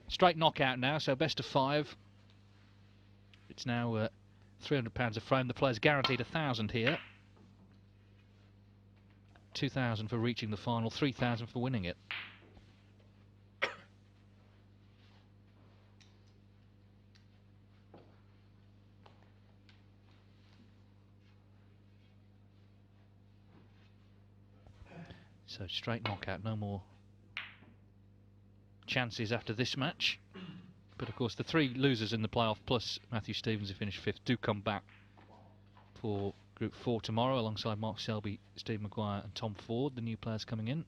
Straight knockout now, so best of 5. It's now £300 a frame. The player's guaranteed 1,000 here. 2,000 for reaching the final, 3,000 for winning it. So straight knockout, no more chances after this match. But of course the 3 losers in the playoff plus Matthew Stevens, who finished 5th, do come back for Group 4 tomorrow alongside Mark Selby, Steve Maguire and Tom Ford, the new players coming in.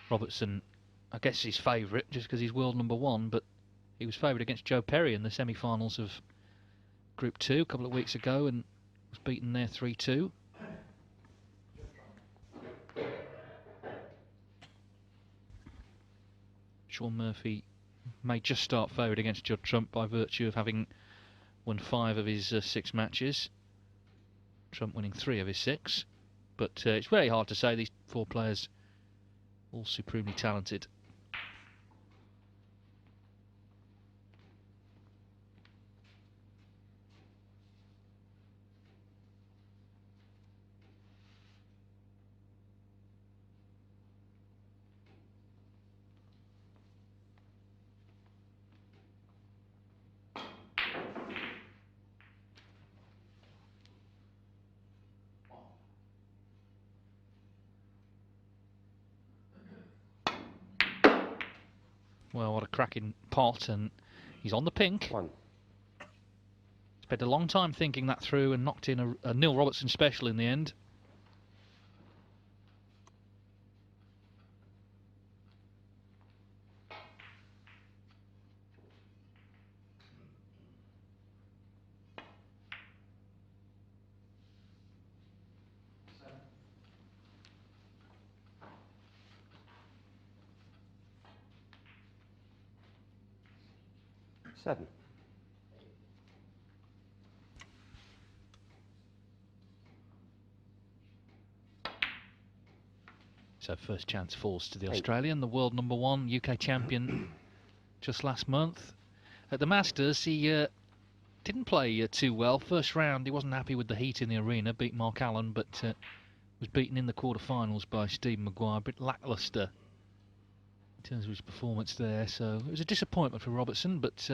Robertson, I guess he's favourite just because he's world #1, but he was favourite against Joe Perry in the semi-finals of Group 2 a couple of weeks ago and was beaten there 3-2. Sean Murphy may just start favourite against Judd Trump by virtue of having won 5 of his 6 matches. Trump winning 3 of his 6. But it's very hard to say. These 4 players all supremely talented. Well, what a cracking pot, and he's on the pink. 1. Spent a long time thinking that through and knocked in a Neil Robertson special in the end. Seven. So first chance falls to the Australian, the world #1 UK champion just last month. At the Masters, he didn't play too well. First round, he wasn't happy with the heat in the arena, beat Mark Allen, but was beaten in the quarterfinals by Steve Maguire, a bit lacklustre in terms of his performance there. So it was a disappointment for Robertson, but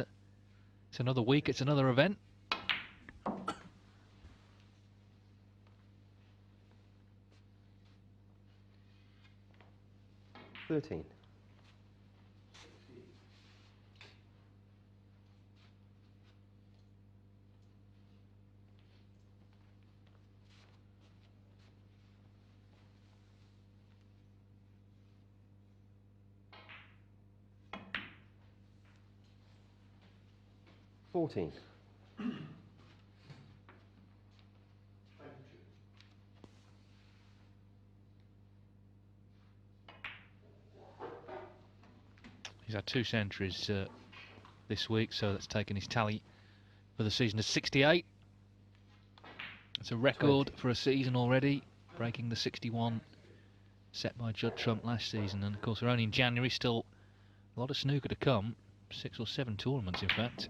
it's another week, it's another event. $13. 14. He's had 2 centuries this week, so that's taken his tally for the season to 68. It's a record 20. for a season already, breaking the 61 set by Judd Trump last season. And of course, we're only in January, still a lot of snooker to come. 6 or 7 tournaments, in fact,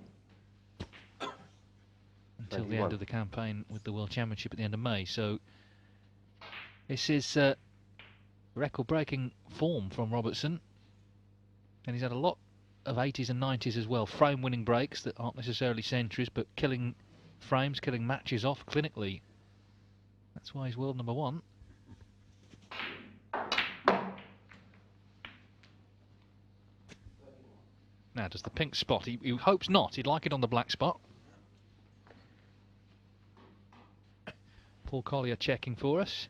until 21. the end of the campaign with the World Championship at the end of May. So this is record-breaking form from Robertson. And he's had a lot of 80s and 90s as well. Frame-winning breaks that aren't necessarily centuries, but killing frames, killing matches off clinically. That's why he's world #1. as the pink spot. He hopes not. He'd like it on the black spot. Paul Collier checking for us.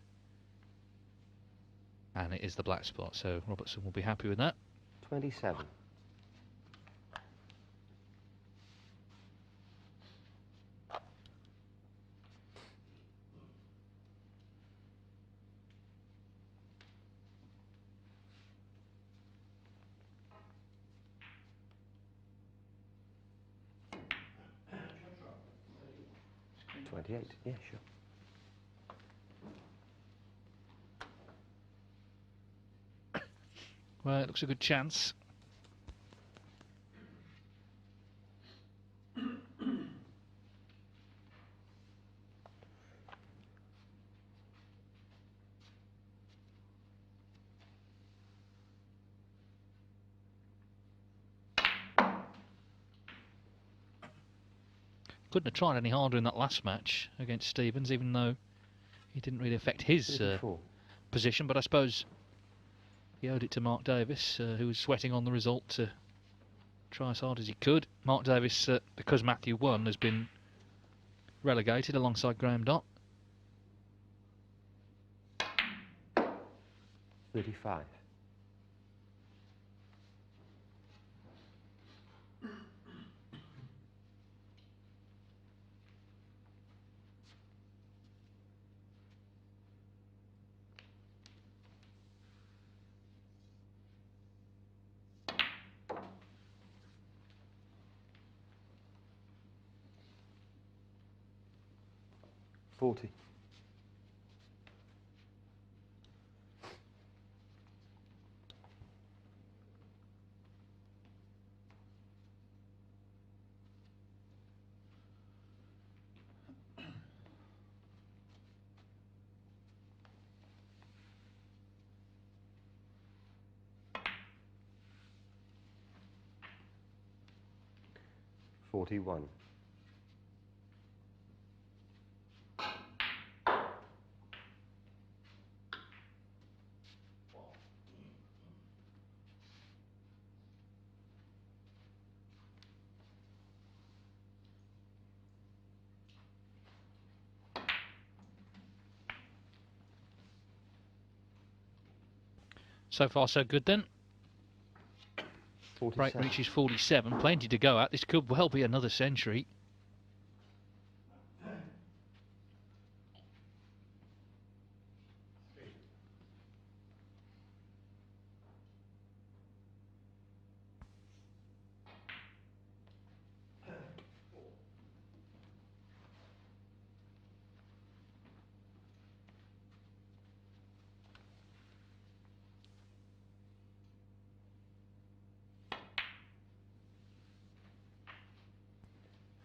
And it is the black spot, so Robertson will be happy with that. 27. Yeah, sure. Well, it looks a good chance. Couldn't have tried any harder in that last match against Stevens, even though he didn't really affect his position. But I suppose he owed it to Mark Davis, who was sweating on the result, to try as hard as he could. Mark Davis, because Matthew won, has been relegated alongside Graham Dott. 35. $40. $41. So far, so good then. 47. Break reaches 47. Plenty to go at. This could well be another century.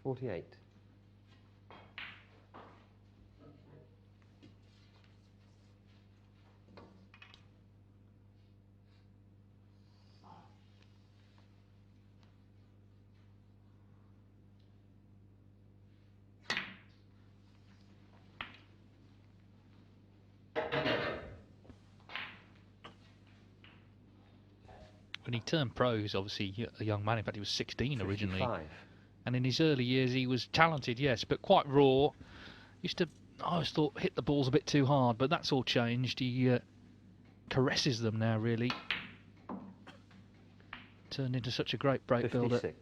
$48. When he turned pro, he was obviously a young man. In fact, he was 16 originally. 55. And in his early years, he was talented, yes, but quite raw. Used to, I always thought, hit the balls a bit too hard, but that's all changed. He caresses them now, really. Turned into such a great break 56. builder.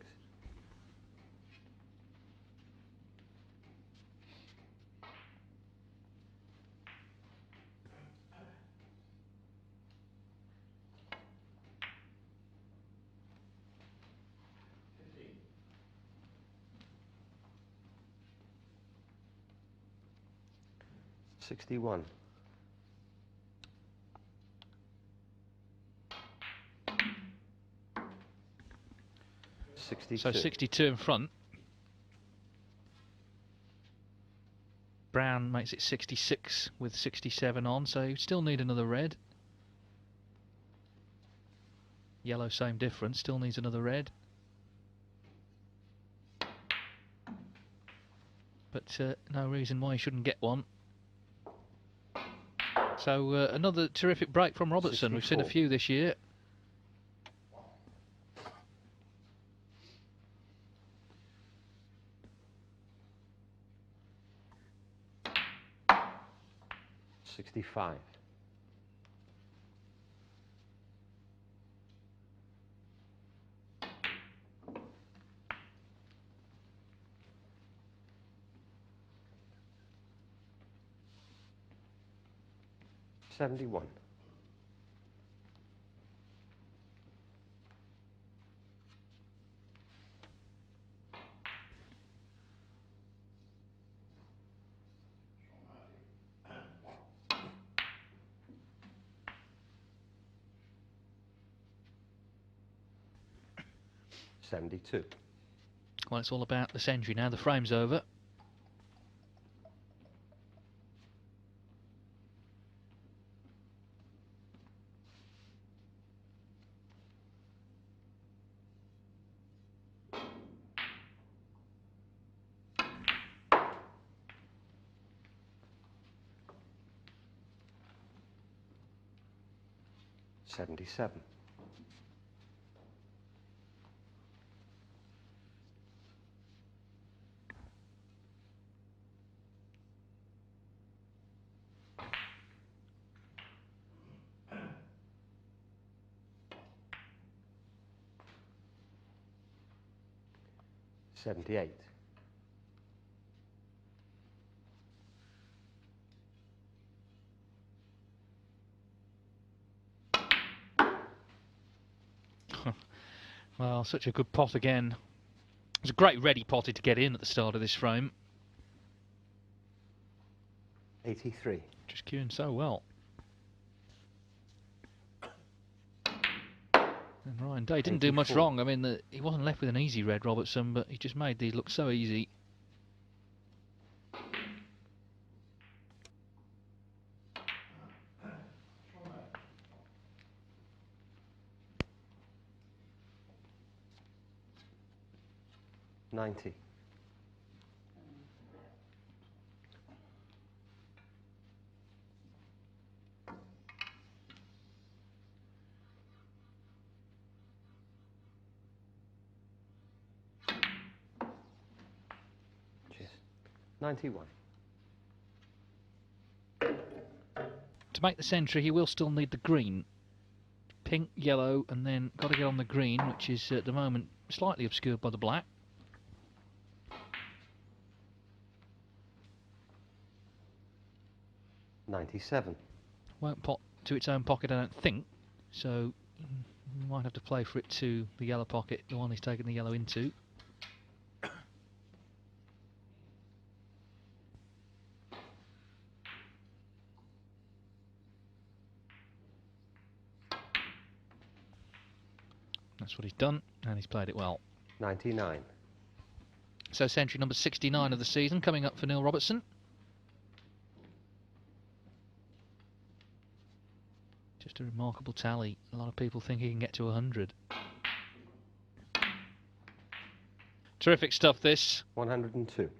$61. So 62 in front. Brown makes it 66 with 67 on, so you still need another red. Yellow, same difference, still needs another red. But no reason why he shouldn't get one. So another terrific break from Robertson. 64. We've seen a few this year. 65. $71. $72. Well, it's all about the century now. The frame's over. $77. $78. Well, such a good pot again. It was a great ready potty to get in at the start of this frame. 83. Just cueing so well. And Ryan Day didn't do much 84. wrong. I mean, he wasn't left with an easy red, Robertson, but he just made these look so easy. $90. Cheers. 91. To make the century, he will still need the green. Pink, yellow, and then got to get on the green, which is at the moment slightly obscured by the black. $97. Won't pot to its own pocket, I don't think. So you might have to play for it to the yellow pocket, the one he's taken the yellow into. That's what he's done, and he's played it well. 99. So century number 69 of the season coming up for Neil Robertson. Just a remarkable tally. A lot of people think he can get to 100. Terrific stuff, this. 102.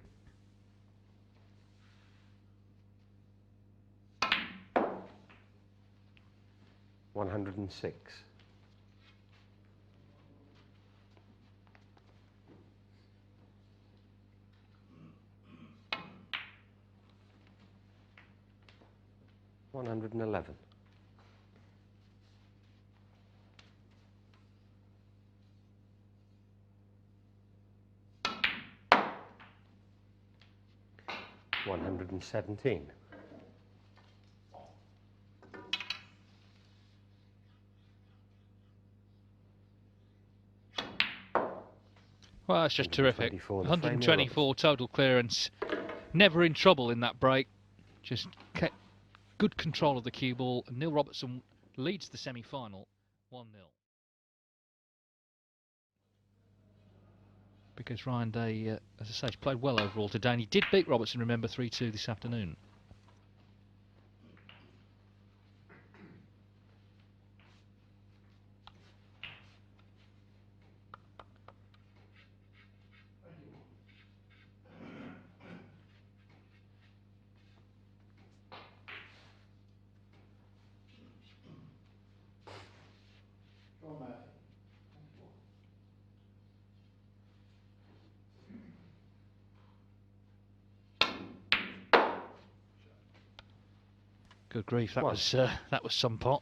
$106. $111. $117. Well, that's just terrific. 124 124 total clearance. Never in trouble in that break. Just kept good control of the cue ball. And Neil Robertson leads the semi-final 1-0. Because Ryan Day, as I say, played well overall today. And he did beat Robertson, remember, 3-2 this afternoon. Good grief, that One. was some pot.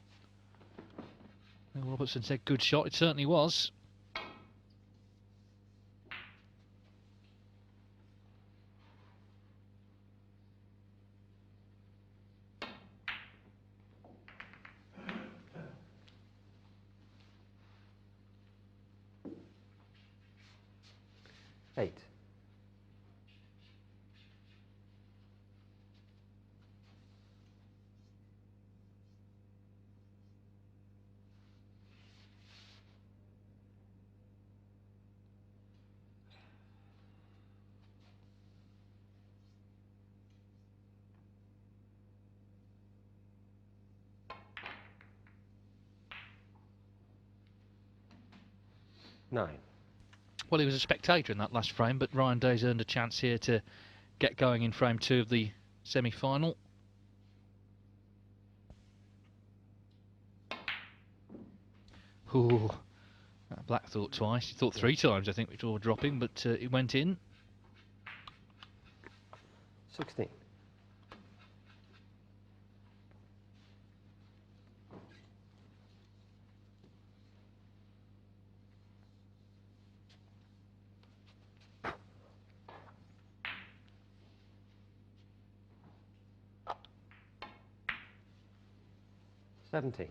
Robertson said good shot. It certainly was. Eight. Nine. Well, he was a spectator in that last frame, but Ryan Day's earned a chance here to get going in frame 2 of the semi-final. Ooh, Black thought twice. He thought 3 times, I think, before dropping, but it went in. 16. Seventeen.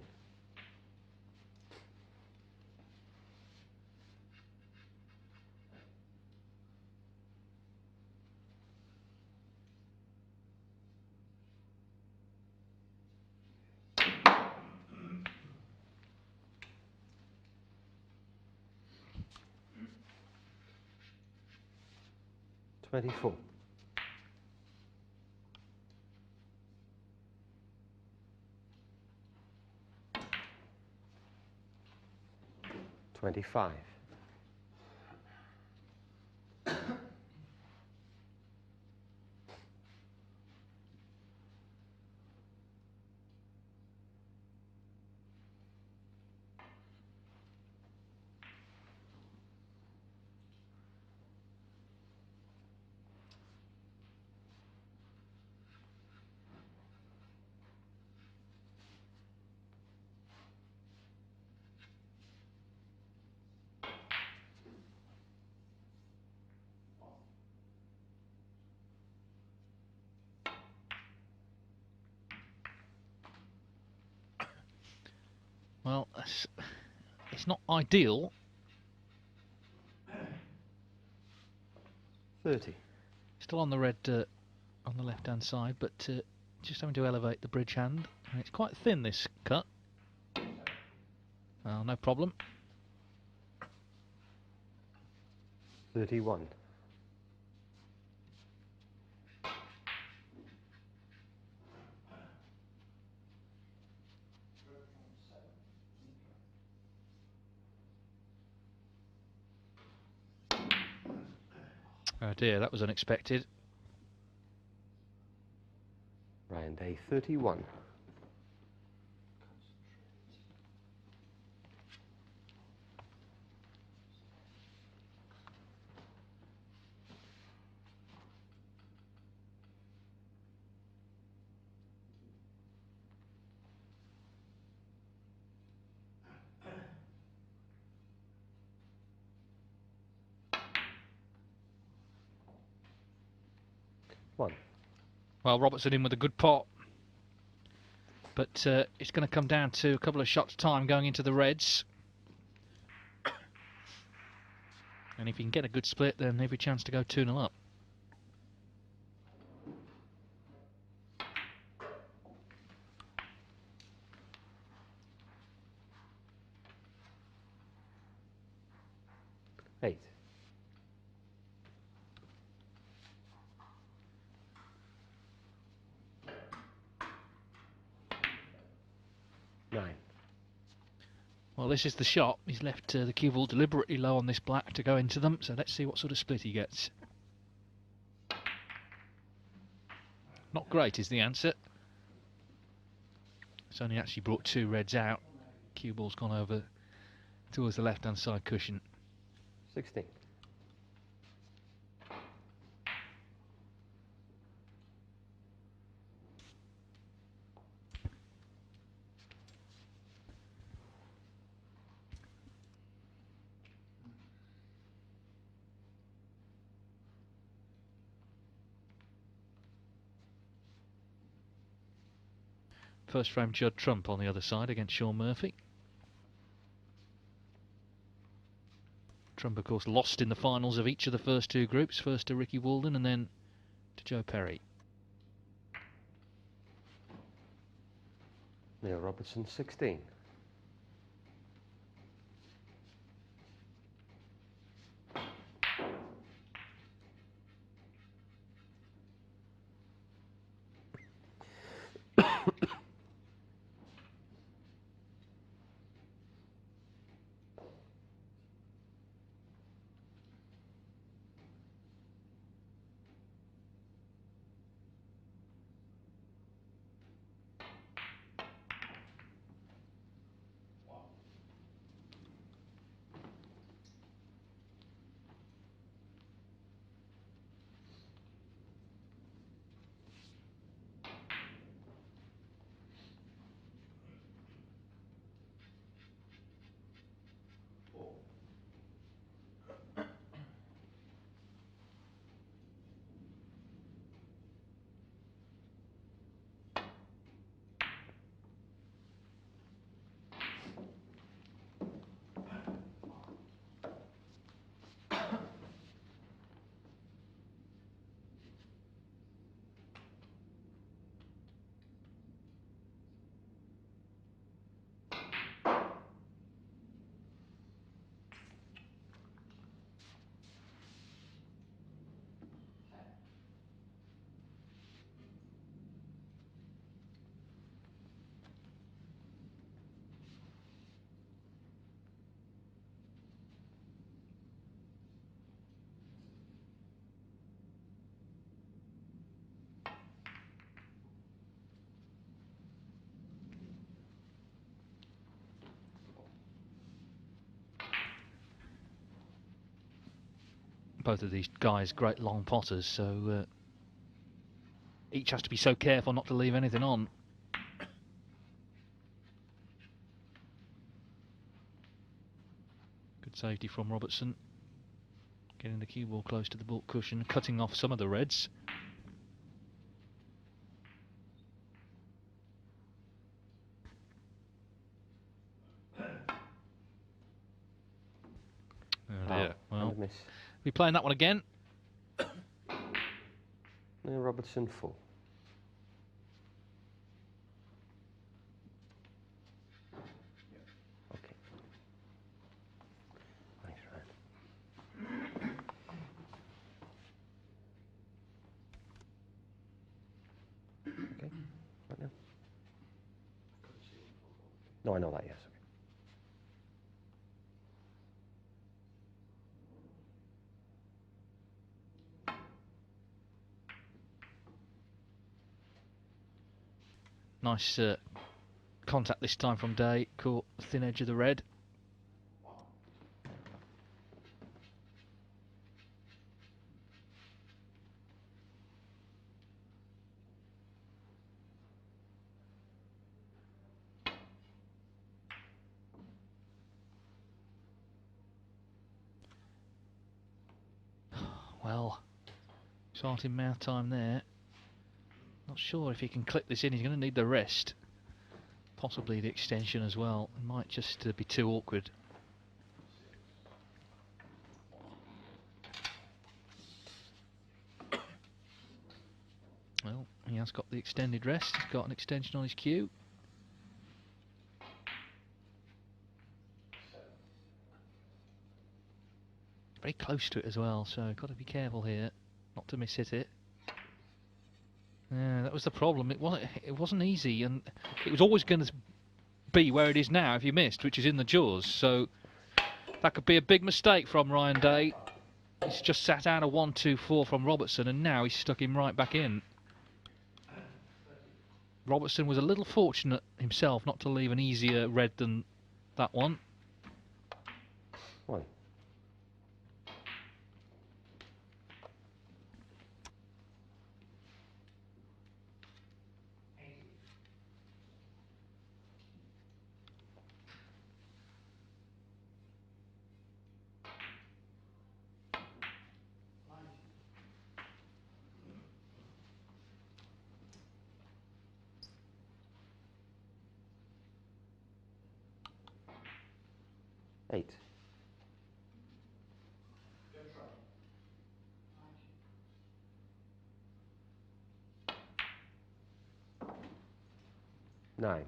24. 25. Well, it's not ideal. 30. Still on the red on the left-hand side, but just having to elevate the bridge hand. And it's quite thin, this cut. Well, no problem. 31. 'Oh dear, that was unexpected. Ryan Day 31. 1. Well, Robertson in with a good pot. But it's going to come down to a couple of shots time going into the reds. And if you can get a good split, then every chance to go 2-0 up. Eight. 9. Well, this is the shot. He's left the cue ball deliberately low on this black to go into them. So let's see what sort of split he gets. Not great is the answer. It's only actually brought 2 reds out. Cue ball's gone over towards the left-hand side cushion. 16. First frame Judd Trump on the other side against Sean Murphy. Trump, of course, lost in the finals of each of the first two groups. First to Ricky Walden and then to Joe Perry. Neil Robertson, 16. Both of these guys, great long potters, so each has to be so careful not to leave anything on. Good safety from Robertson. Getting the cue ball close to the baulk cushion, cutting off some of the reds. Oh dear. Well, be playing that one again. Neil Robertson, 4. Okay. Nice round. Okay. Right now. No, I know that, yes. Okay. Nice contact this time from Day. Caught the thin edge of the red. Well, starting mouth time there. Not sure if he can clip this in. He's going to need the rest. Possibly the extension as well. It might just be too awkward. Well, he has got the extended rest. He's got an extension on his cue. Very close to it as well, so got to be careful here not to miss hit it. Yeah, that was the problem. It wasn't easy, and it was always going to be where it is now if you missed, which is in the jaws. So that could be a big mistake from Ryan Day. He's just sat out a 1-2-4 from Robertson, and now he's stuck him right back in. Robertson was a little fortunate himself not to leave an easier red than that one. 1. 8. Nine.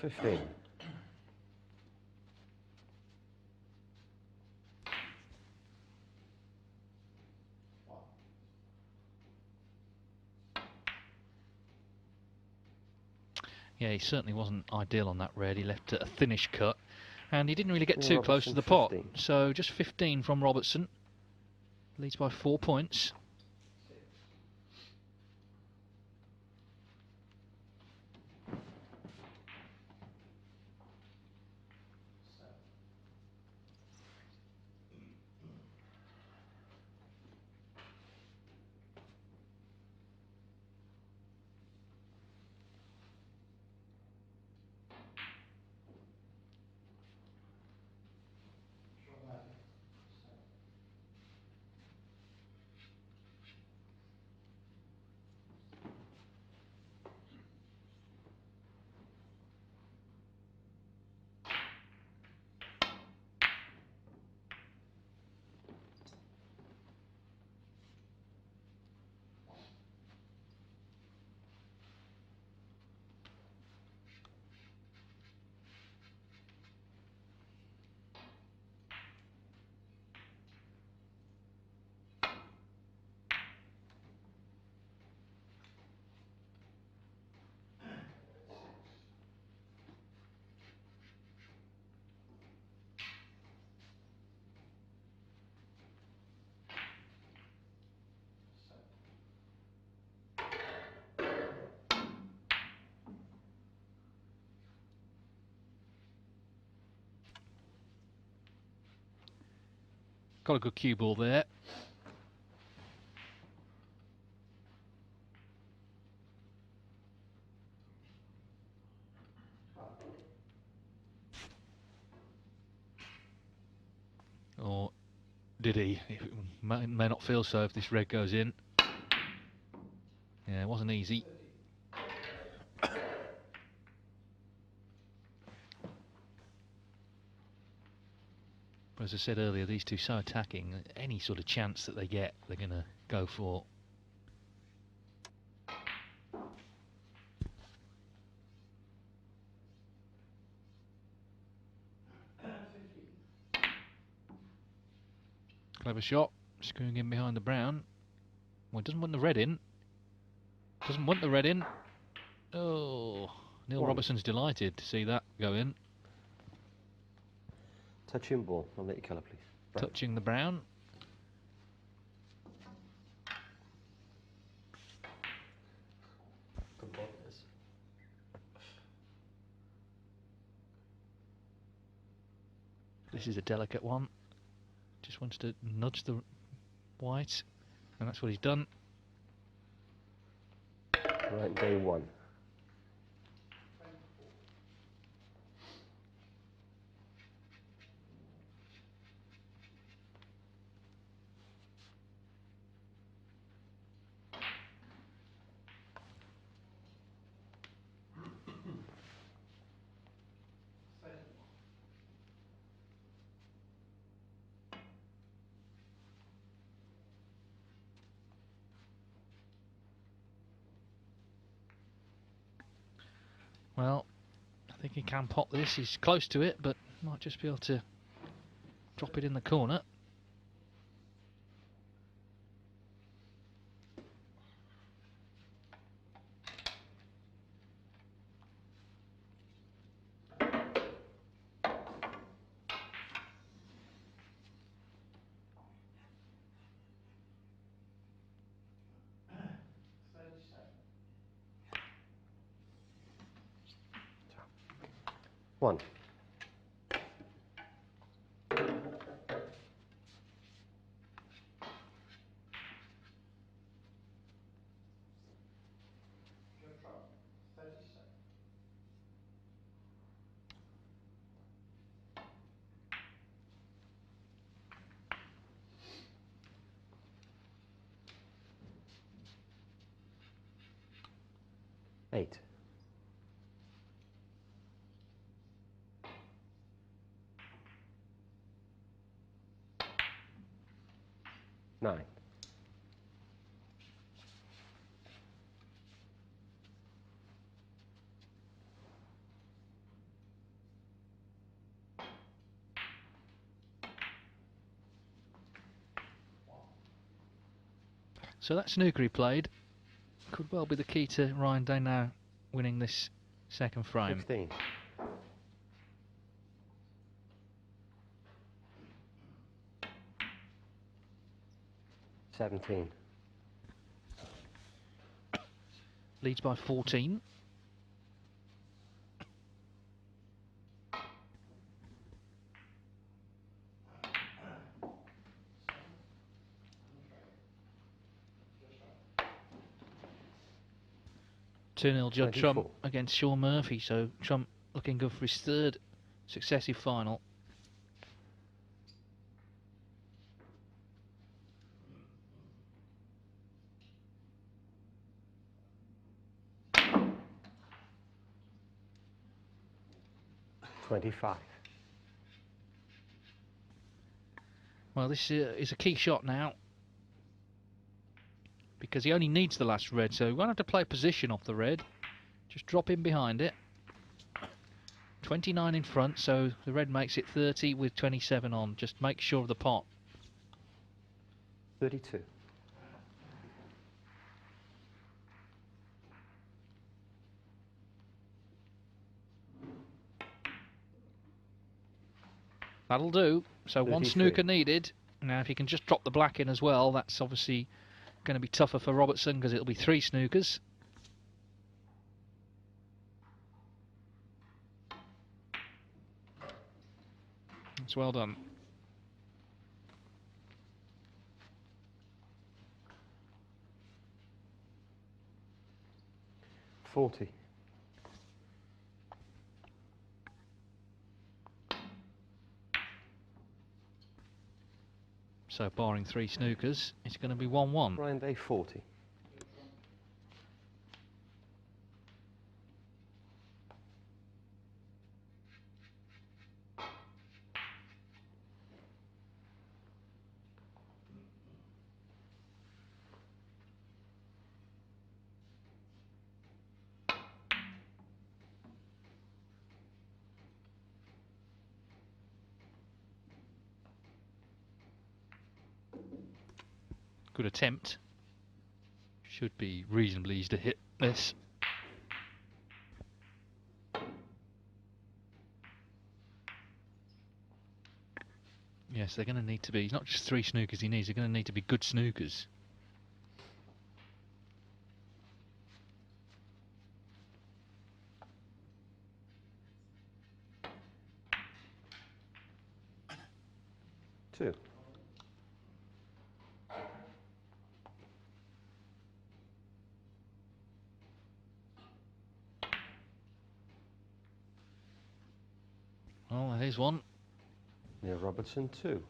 $15. Yeah, he certainly wasn't ideal on that red. He left a thinnish cut, and he didn't really get Neil too close to Robertson, the pot. 15. So just 15 from Robertson. Leads by 4 points. Got a good cue ball there. Or did he? It may not feel so if this red goes in. Yeah, it wasn't easy. But as I said earlier, these two so attacking, any sort of chance that they get, they're going to go for. Clever shot, screwing in behind the brown. Well, it doesn't want the red in. Doesn't want the red in. Oh, Neil Robertson's delighted to see that go in. Touching ball. I'll let you colour, please. Brown. Touching the brown. This is a delicate one. Just wants to nudge the white, and that's what he's done. Right, day one. Well, I think he can pot this. He's close to it, but might just be able to drop it in the corner. One. 8. 9. So that snooker he played could well be the key to Ryan Day now winning this second frame. 16. 17. Leads by 14. Two-nil Judd 24. Trump against Sean Murphy, so Trump looking good for his third successive final. $25. Well, this is a key shot now, because he only needs the last red, so he won't have to play position off the red. Just drop in behind it. 29 in front, so the red makes it 30 with 27 on. Just make sure of the pot. 32. That'll do. So 1 33. snooker needed. Now if you can just drop the black in as well, that's obviously going to be tougher for Robertson, because it'll be 3 snookers. That's well done. 40. So barring 3 snookers, it's going to be 1-1. Ryan Day 40. Good attempt. Should be reasonably easy to hit this. Yes, they're going to need to be, not just 3 snookers he needs, they're going to need to be good snookers. Two. Oh, here's one. Near Robertson 2.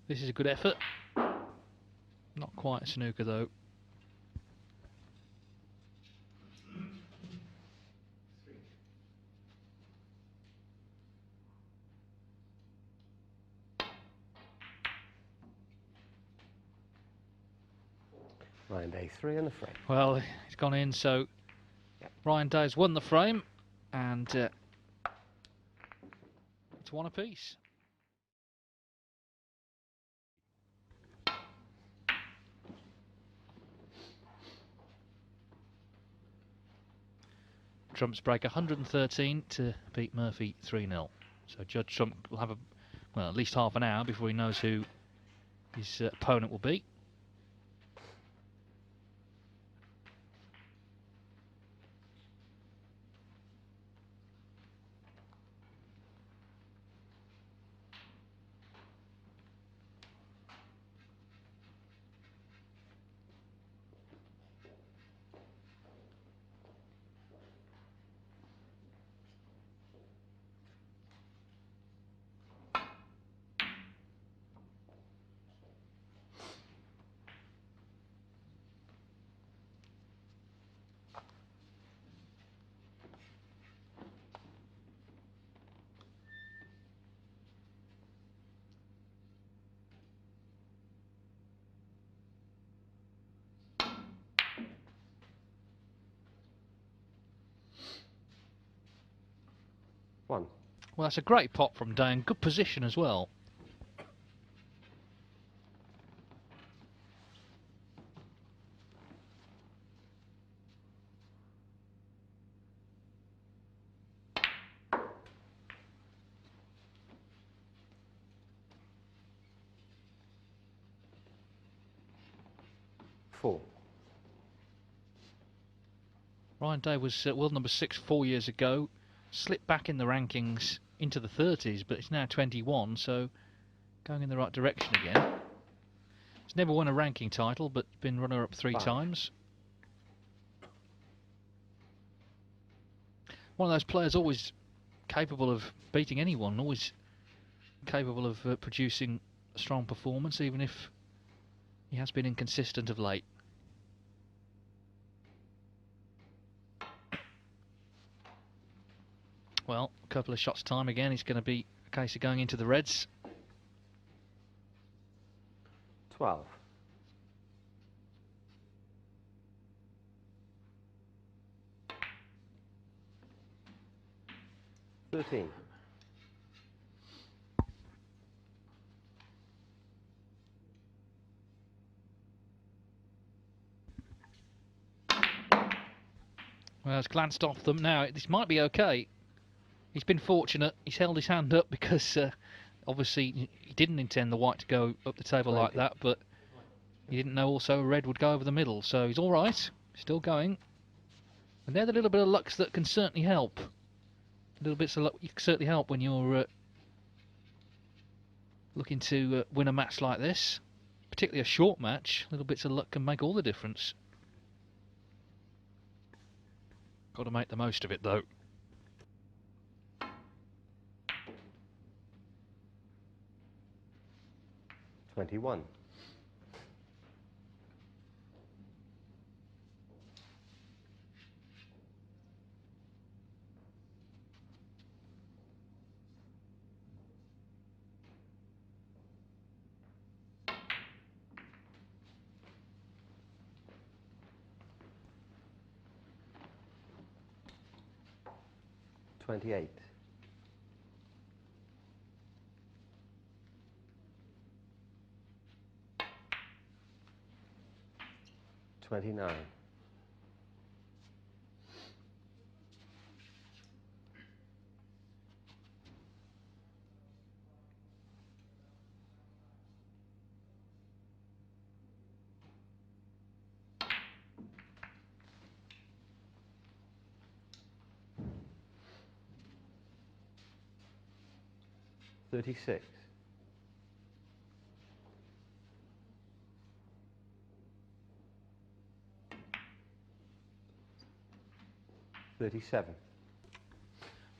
This is a good effort. Not quite a snooker though. Ryan Day 3 in the frame. Well, it's gone in, so Ryan Day's won the frame, and it's one apiece. Trump's break 113 to beat Murphy 3-0. So Judge Trump will have at least half an hour before he knows who his opponent will be. One. Well, that's a great pot from Day and good position as well. Four. Ryan Day was world number 6 4 years ago. Slipped back in the rankings into the 30s, but it's now 21, so going in the right direction again. He's never won a ranking title, but been runner-up 3 times. One of those players always capable of beating anyone, always capable of producing a strong performance, even if he has been inconsistent of late. Well, a couple of shots time again, it's going to be a case of going into the reds. 12. Thirteen. Well, it's glanced off them now. This might be okay. He's been fortunate. He's held his hand up because obviously he didn't intend the white to go up the table like that, but he didn't know also red would go over the middle. So he's all right. Still going. And they're the little bit of lucks that can certainly help. Little bits of luck you can certainly help when you're looking to win a match like this, particularly a short match. Little bits of luck can make all the difference. Got to make the most of it though. $21. $28. 29. 36. 37.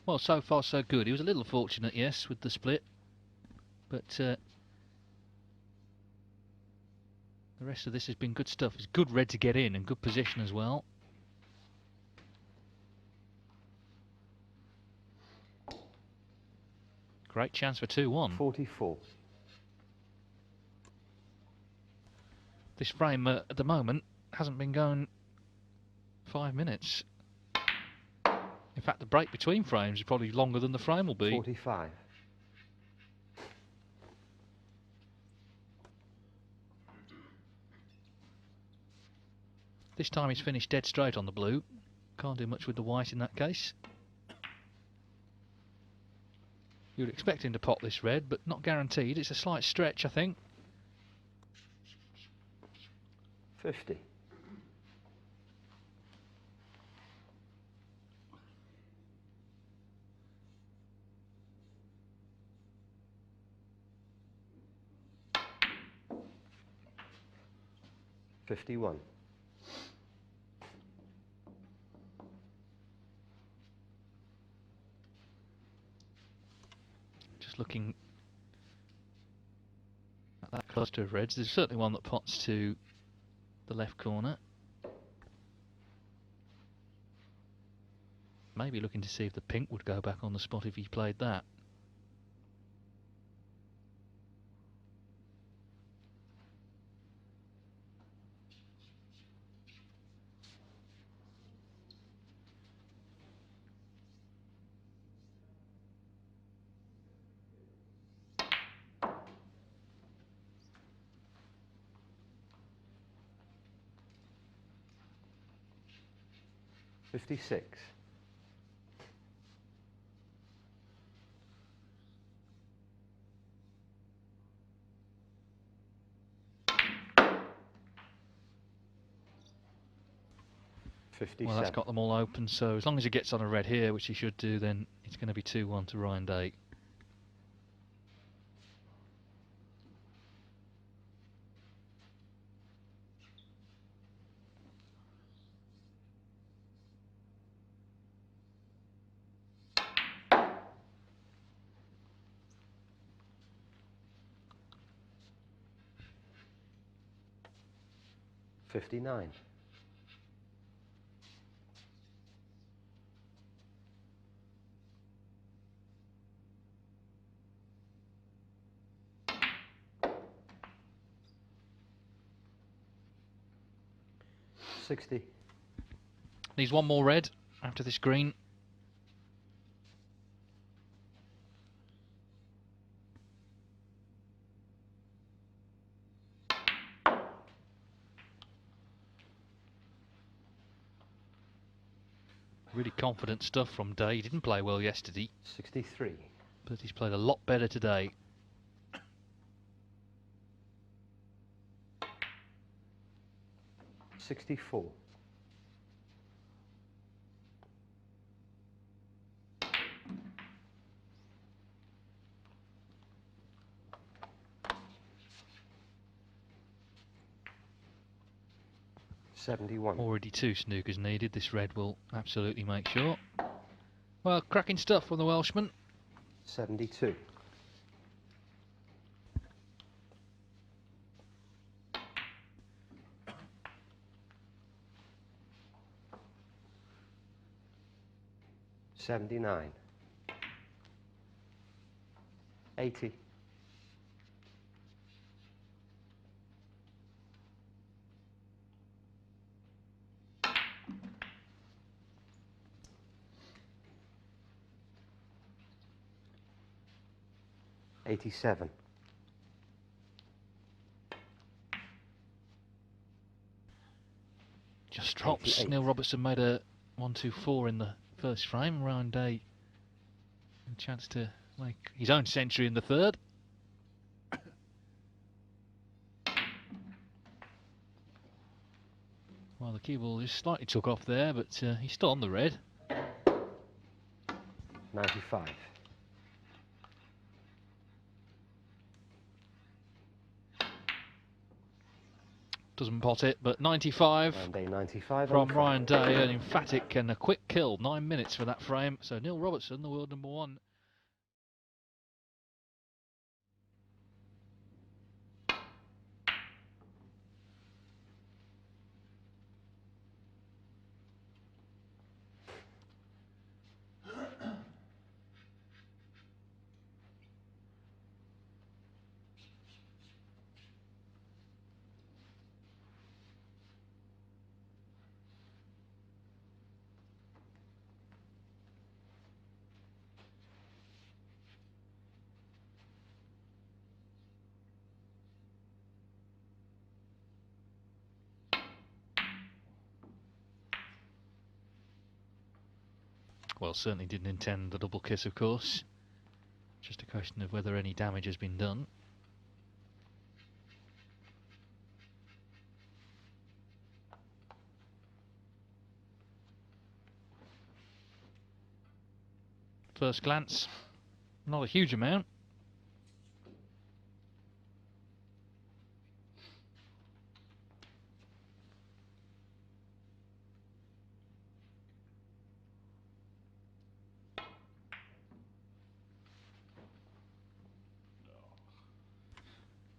Well, so far so good. He was a little fortunate, yes, with the split, but The rest of this has been good stuff. It's good red to get in and good position as well. Great chance for 2-1. 44. This frame at the moment hasn't been going 5 minutes. In fact, the break between frames is probably longer than the frame will be. 45. This time he's finished dead straight on the blue. Can't do much with the white in that case. You'd expect him to pot this red, but not guaranteed. It's a slight stretch, I think. 50. $51. Just looking at that cluster of reds, there's certainly one that pots to the left corner. Maybe looking to see if the pink would go back on the spot if he played that. $56. Well, that's got them all open, so as long as he gets on a red here, which he should do, then it's going to be 2-1 to Ryan Day. $59. $60. Needs one more red after this green. Really confident stuff from Day. He didn't play well yesterday, 63. but he's played a lot better today. $64. $71. Already 2 snookers needed. This red will absolutely make sure. Well, cracking stuff from the Welshman. 72. $79. 80. $87. Just drops. 88. Neil Robertson made a 1-2-4 in the first frame. Ryan Day a chance to make his own century in the third. Well, the cue ball just slightly took off there, but he's still on the red. 95. Doesn't pot it, but 95 Ryan Day 95 from Ryan Day, an emphatic and a quick kill. 9 minutes for that frame. So Neil Robertson, the world number 1. Well, certainly didn't intend the double kiss, of course. Just a question of whether any damage has been done. First glance, not a huge amount.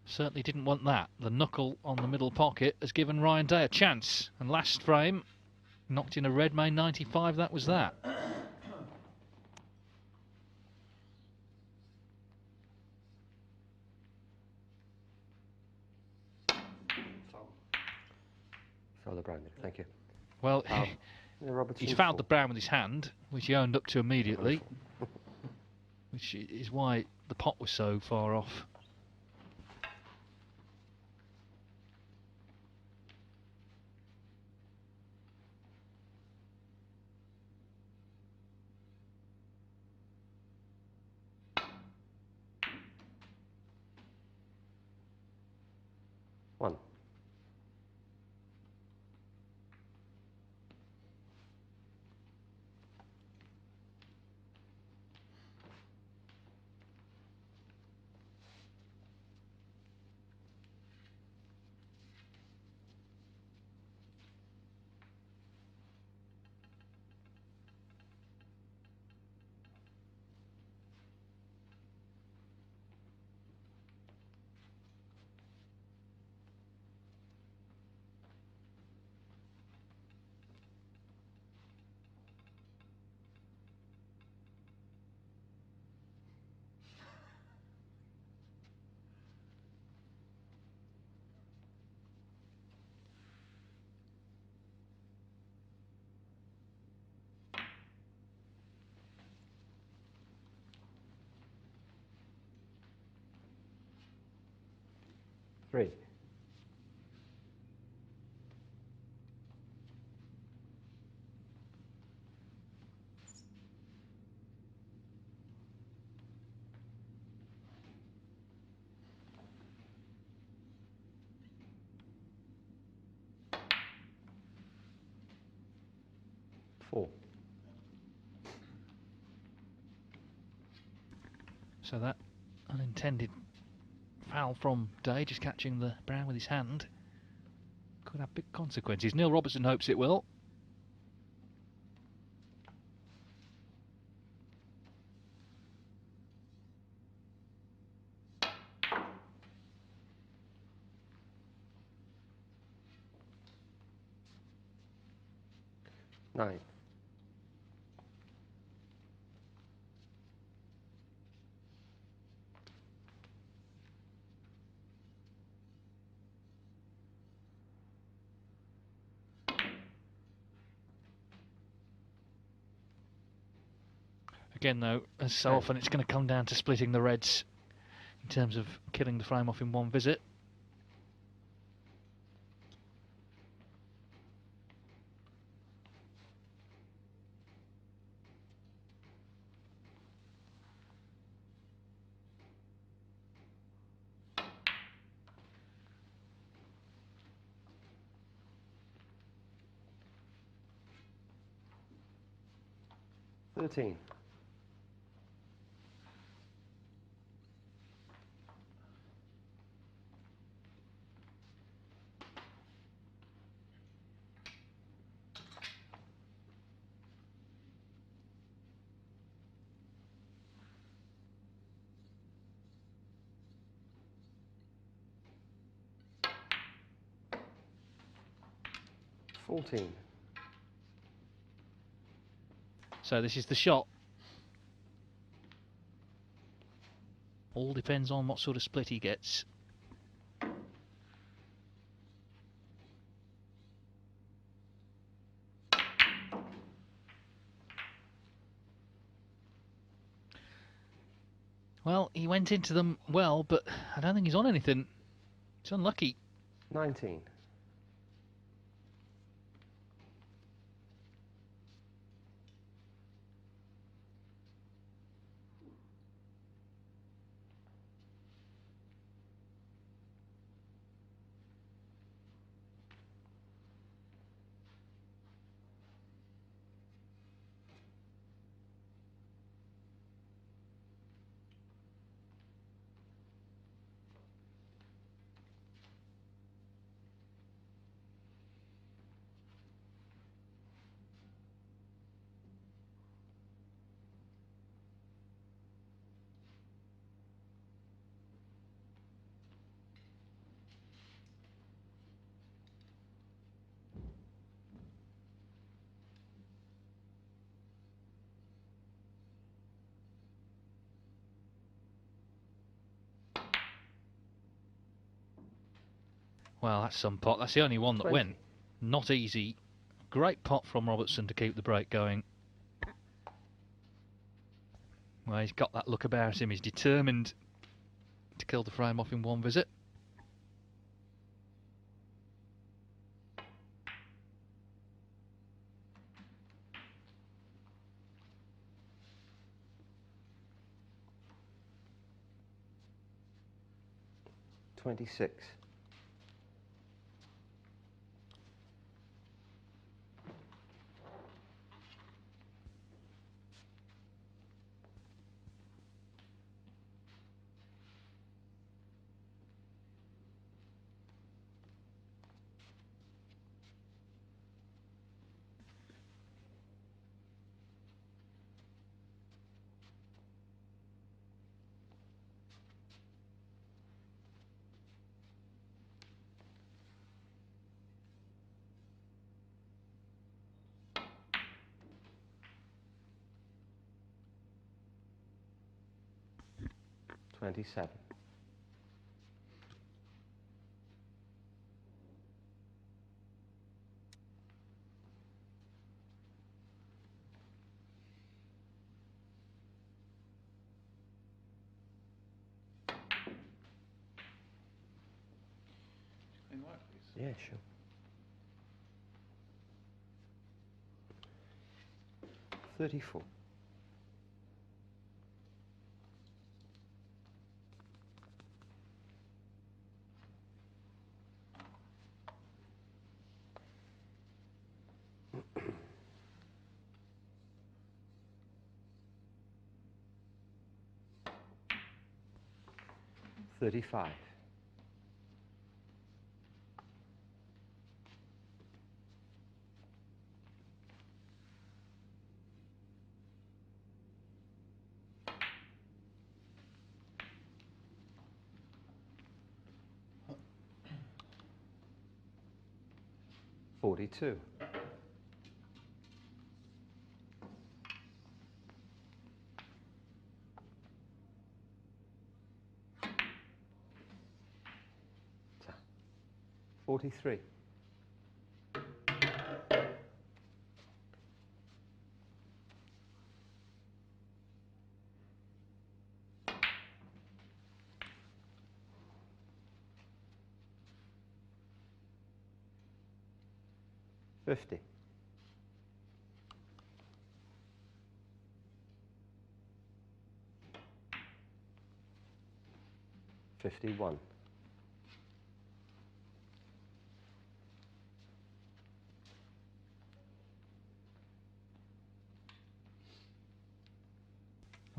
Certainly didn't want that. The knuckle on the middle pocket has given Ryan Day a chance. And last frame, knocked in a red main 95, that was that. Foul the brown, thank you. Well, Robertson he's fouled the brown with his hand, which he owned up to immediately, which is why the pot was so far off. One. Three. Four. So that unintended foul from Day, just catching the brown with his hand, could have big consequences. Neil Robertson hopes it will. Nine. Again, though, as so often, it's going to come down to splitting the reds in terms of killing the frame off in one visit. 13. $14. So this is the shot. All depends on what sort of split he gets. Well, he went into them well, but I don't think he's on anything. It's unlucky. 19. Well, that's some pot. That's the only one that 20. went. Not easy. Great pot from Robertson to keep the break going. Well, he's got that look about him. He's determined to kill the frame off in one visit. $26. $27. Clean white, please. Yeah, sure. 34. $35. $42. $43. $50. $51. Well,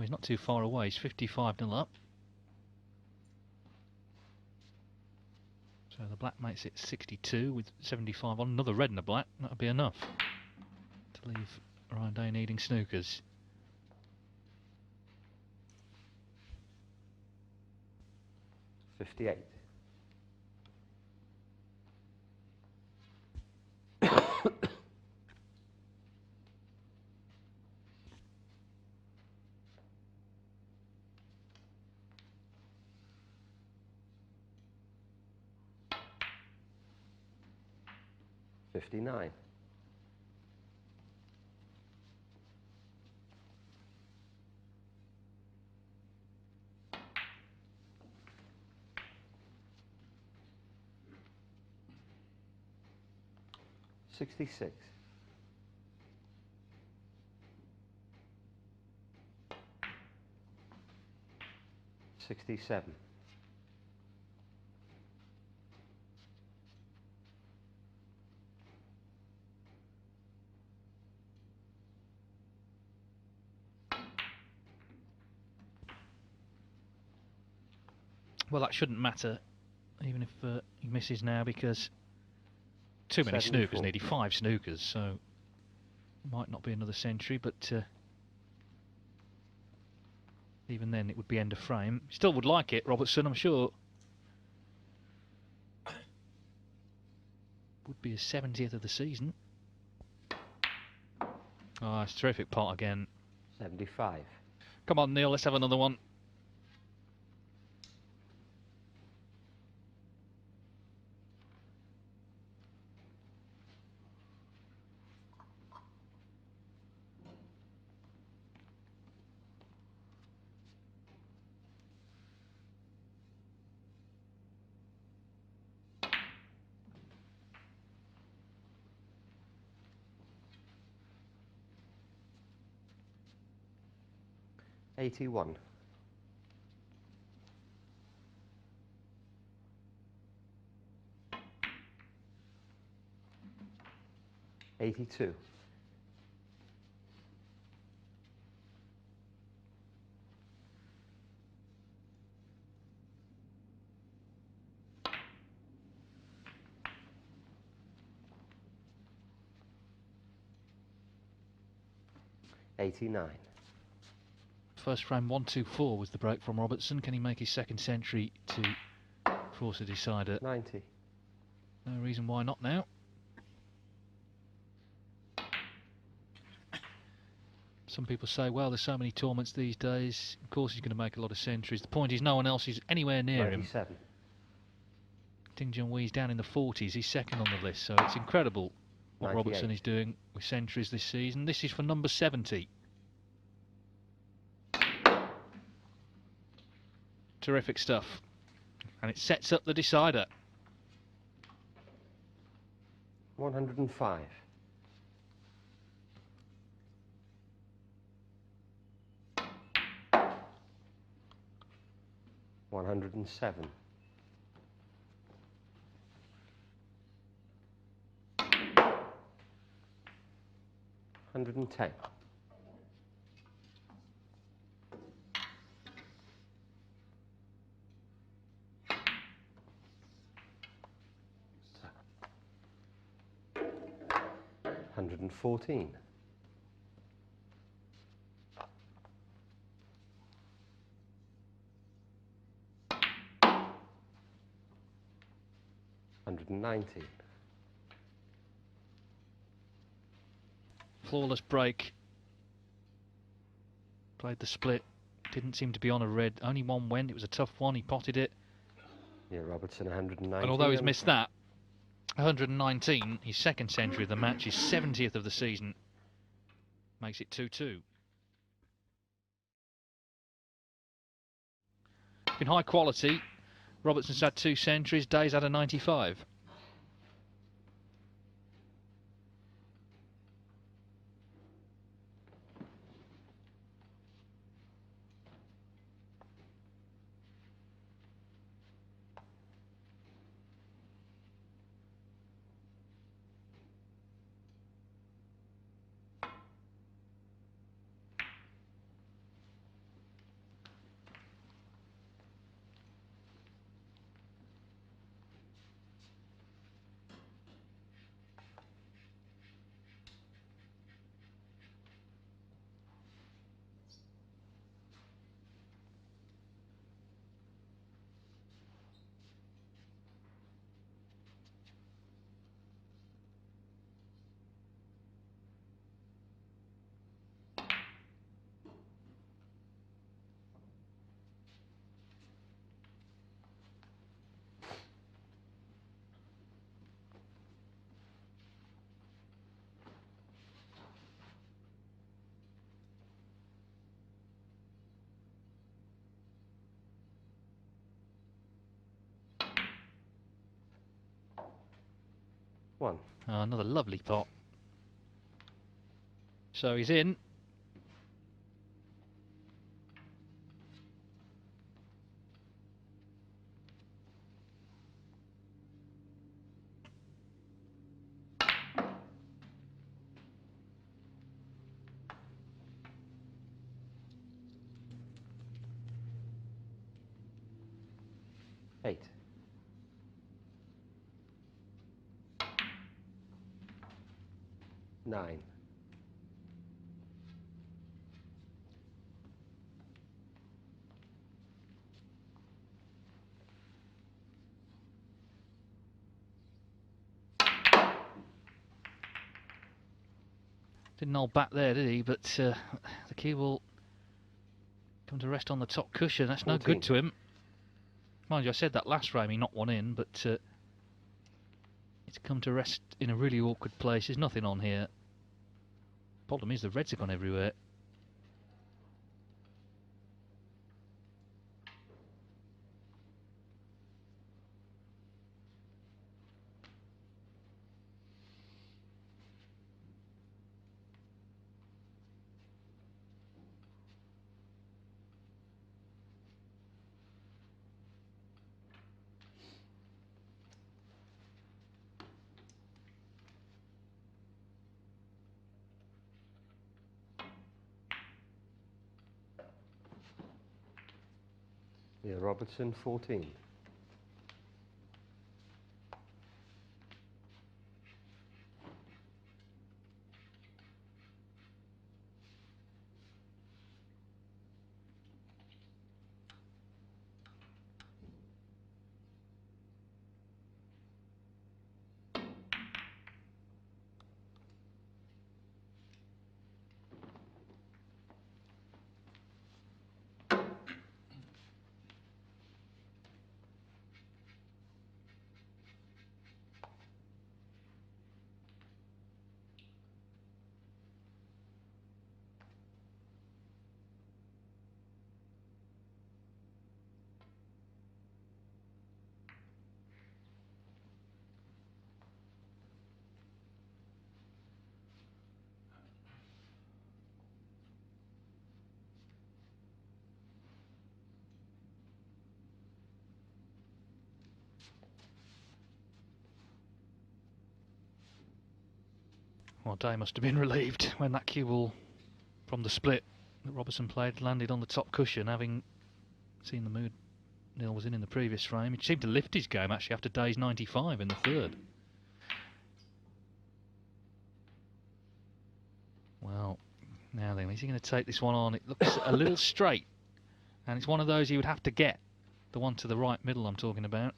he's not too far away. He's 55-0 up. So the black makes it 62 with 75 on. Another red and a black. That'll be enough to leave Ryan Day needing snookers. $58. $59. $66. $67. Well, that shouldn't matter, even if he misses now, because too many 74. snookers, nearly 5 snookers, so might not be another century, but even then it would be end of frame. Still would like it, Robertson, I'm sure. Would be his 70th of the season. Oh, it's a terrific pot again. 75. Come on, Neil, let's have another one. 81. 82. 89. First frame 1-2-4 was the break from Robertson. Can he make his second century to force a decider? 90. No reason why not now. Some people say, well, there's so many tournaments these days, of course he's going to make a lot of centuries. The point is no one else is anywhere near 97. him. Ding Junhui's down in the 40s, he's second on the list, so it's incredible what 98. Robertson is doing with centuries this season. This is for number 70. Terrific stuff. And it sets up the decider. 105. 107. 110. 114. 119. Flawless break. Played the split. Didn't seem to be on a red. Only one went. It was a tough one. He potted it. Yeah, Robertson 119. And although he's missed that, 119, his second century of the match, his 70th of the season, makes it 2-2. Been high quality. Robertson's had 2 centuries. Day's had a 95. One. Oh, another lovely pot. So he's in. Eight. 9. 'Didn't hold back there, did he? But the key will come to rest on the top cushion. That's 14. no good to him. Mind you, I said that last frame he knocked one in, but it's come to rest in a really awkward place. There's nothing on here. Problem is the reds have gone everywhere. Yeah, Robertson 14. Well, Day must have been relieved when that cue ball from the split that Robertson played landed on the top cushion, having seen the mood Neil was in the previous frame. He seemed to lift his game actually after Day's 95 in the third. Well, now then, is he going to take this one on? It looks a little straight, and it's one of those he would have to get. The one to the right middle I'm talking about.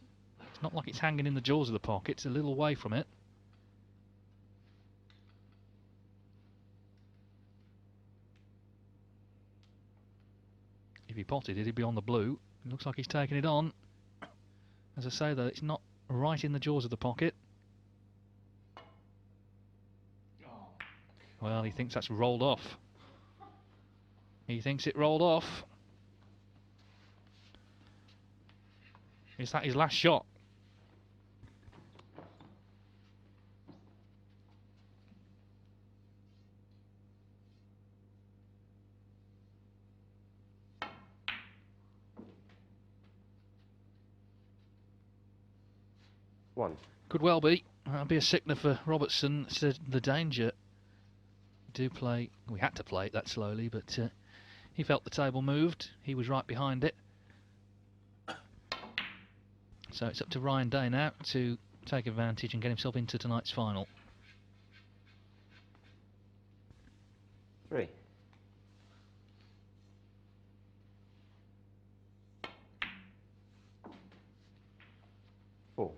It's not like it's hanging in the jaws of the pocket, it's a little away from it. If he potted it, he'd be on the blue. It looks like he's taking it on. As I say, though, it's not right in the jaws of the pocket. Well, he thinks that's rolled off. He thinks it rolled off. Is that his last shot? One. Could well be. That'll be a sickener for Robertson. It's the danger. Do play. We had to play it that slowly, but he felt the table moved. He was right behind it. So it's up to Ryan Day now to take advantage and get himself into tonight's final. 3. 4.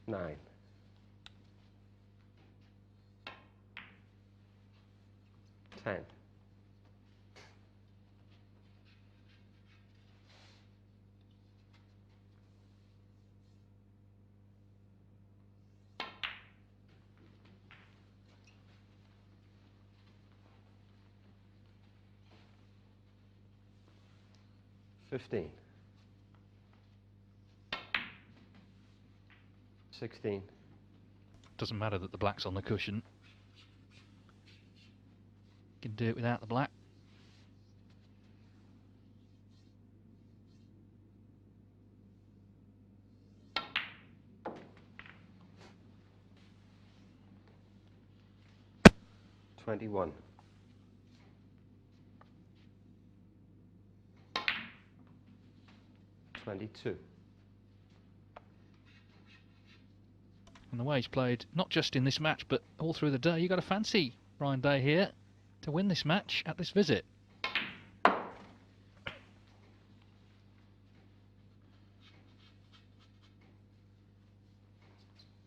9. 10. 15. 16. Doesn't matter that the black's on the cushion. Can do it without the black. $21. 22. And the way he's played, not just in this match, but all through the day, you've got to fancy Ryan Day here to win this match at this visit.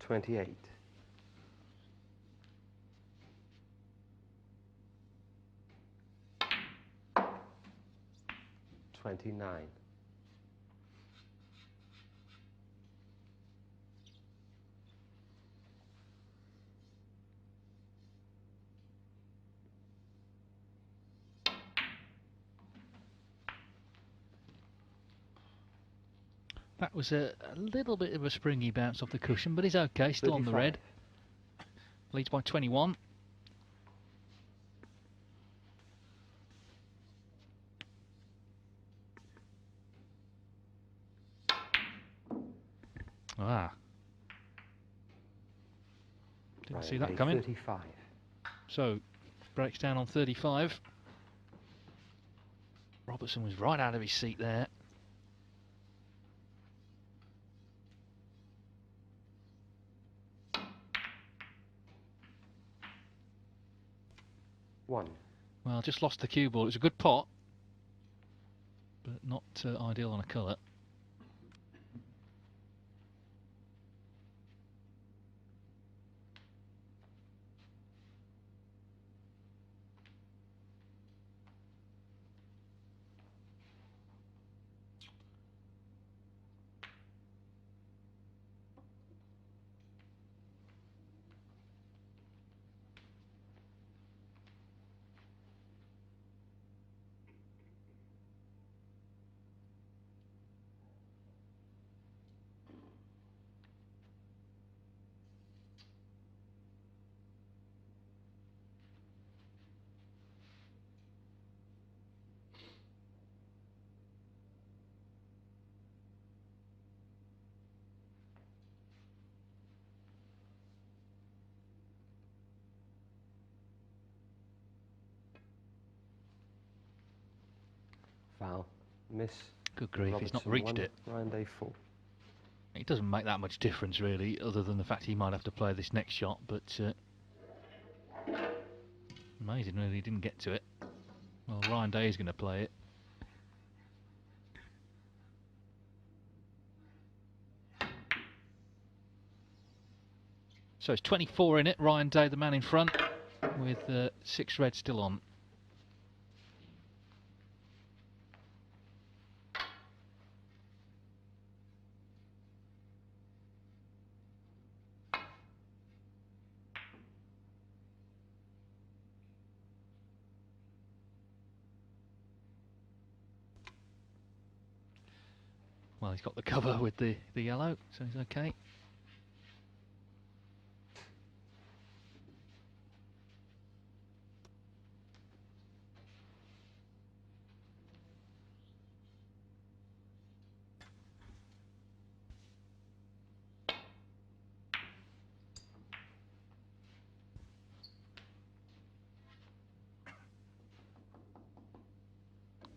$28. 29. That was a little bit of a springy bounce off the cushion, but he's okay, still 35. on the red. Leads by 21. Ah. Didn't Ryan see that Day, coming. 35. So, breaks down on 35. Robertson was right out of his seat there. One. Well, just lost the cue ball. It was a good pot, but not ideal on a colour. Foul. Miss. Good grief, he's not Robertson, reached 1. it. Ryan Day, 4. It doesn't make that much difference really, other than the fact he might have to play this next shot, but amazing really he didn't get to it. Well, Ryan Day is going to play it. So it's 24 in it, Ryan Day the man in front, with 6 red still on. Well, he's got the cover with the yellow, so he's okay.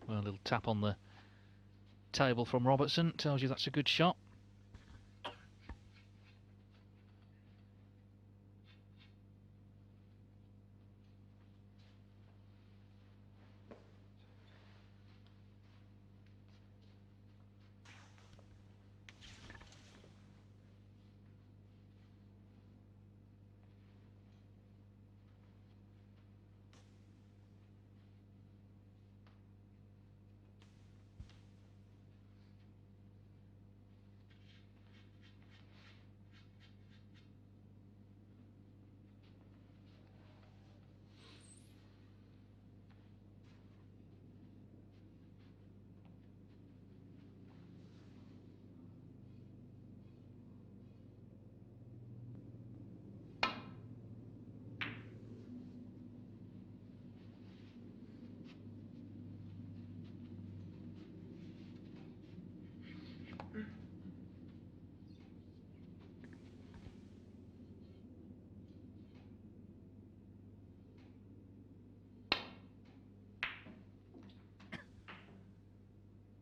Well, a little tap on the table from Robertson tells you that's a good shot.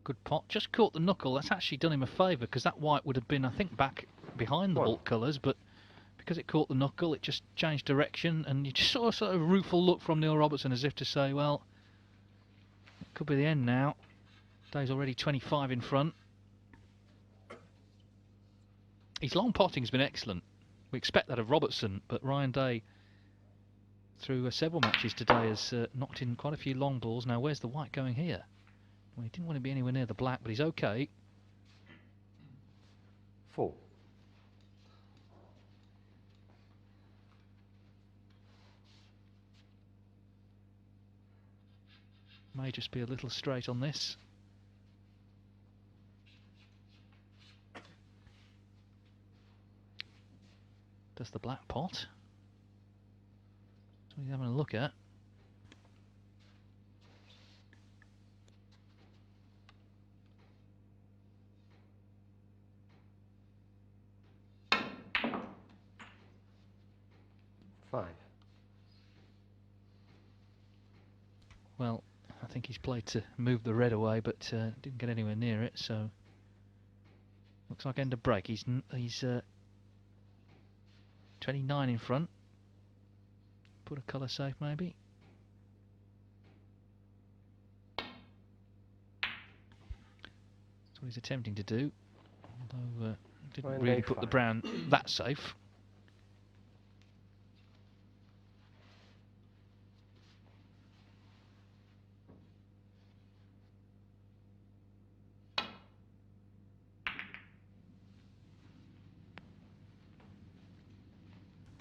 Good pot. Just caught the knuckle. That's actually done him a favour, because that white would have been, I think, back behind the baulk colours, but because it caught the knuckle, it just changed direction, and you just saw a sort of rueful look from Neil Robertson as if to say, well, it could be the end now. Day's already 25 in front. His long potting's been excellent. We expect that of Robertson, but Ryan Day, through several matches today, has knocked in quite a few long balls. Now, where's the white going here? Well, he didn't want to be anywhere near the black, but he's okay. 4. May just be a little straight on this. Does the black pot? That's what he's having a look at. 5. Well, I think he's played to move the red away, but didn't get anywhere near it, so looks like end of break. He's 29 in front. Put a colour safe maybe. That's what he's attempting to do, although didn't really put the brown that safe.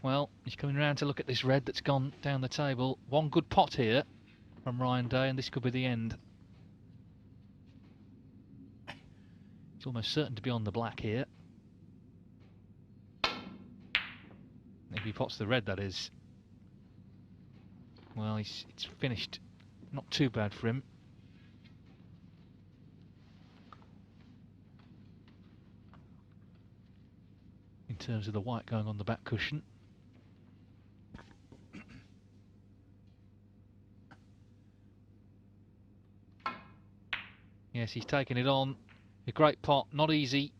Well, he's coming round to look at this red that's gone down the table. One good pot here from Ryan Day, and this could be the end. He's almost certain to be on the black here. If he pots the red, that is. Well, it's finished. Not too bad for him. In terms of the white going on the back cushion. Yes, he's taking it on. A great pot, not easy.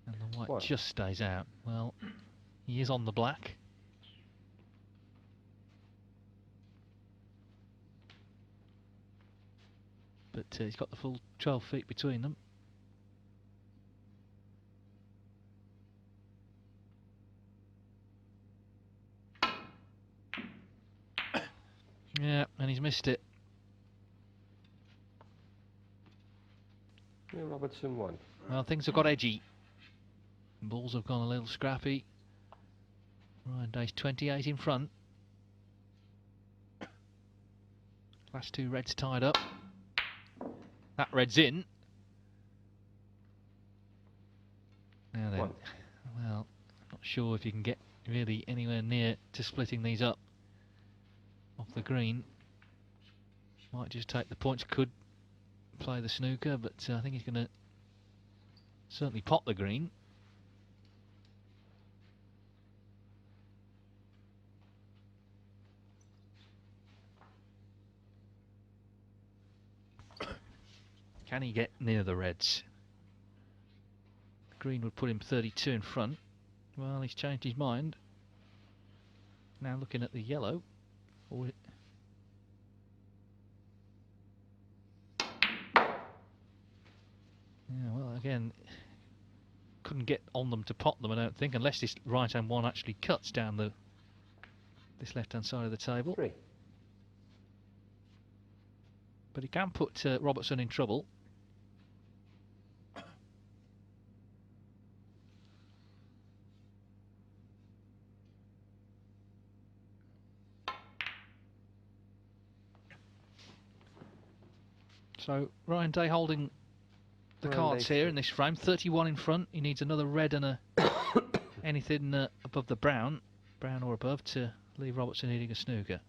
And the white just stays out. Well, he is on the black. But he's got the full 12 feet between them. Yeah, and he's missed it. Yeah, Robertson 1. Well, things have got edgy. Balls have gone a little scrappy. Ryan Day's 28 in front. Last two reds tied up. That red's in. Now then, well, not sure if you can get really anywhere near to splitting these up off the green. Might just take the points, could play the snooker, but I think he's going to certainly pot the green. Can he get near the reds? Green would put him 32 in front. Well, he's changed his mind. Now looking at the yellow. Yeah, well, again, couldn't get on them to pot them, I don't think, unless this right-hand one actually cuts down this left-hand side of the table. 3. But he can put Robertson in trouble. So Ryan Day holding the cards here in this frame. 31 in front. He needs another red and anything above the brown or above, to leave Robertson eating a snooker.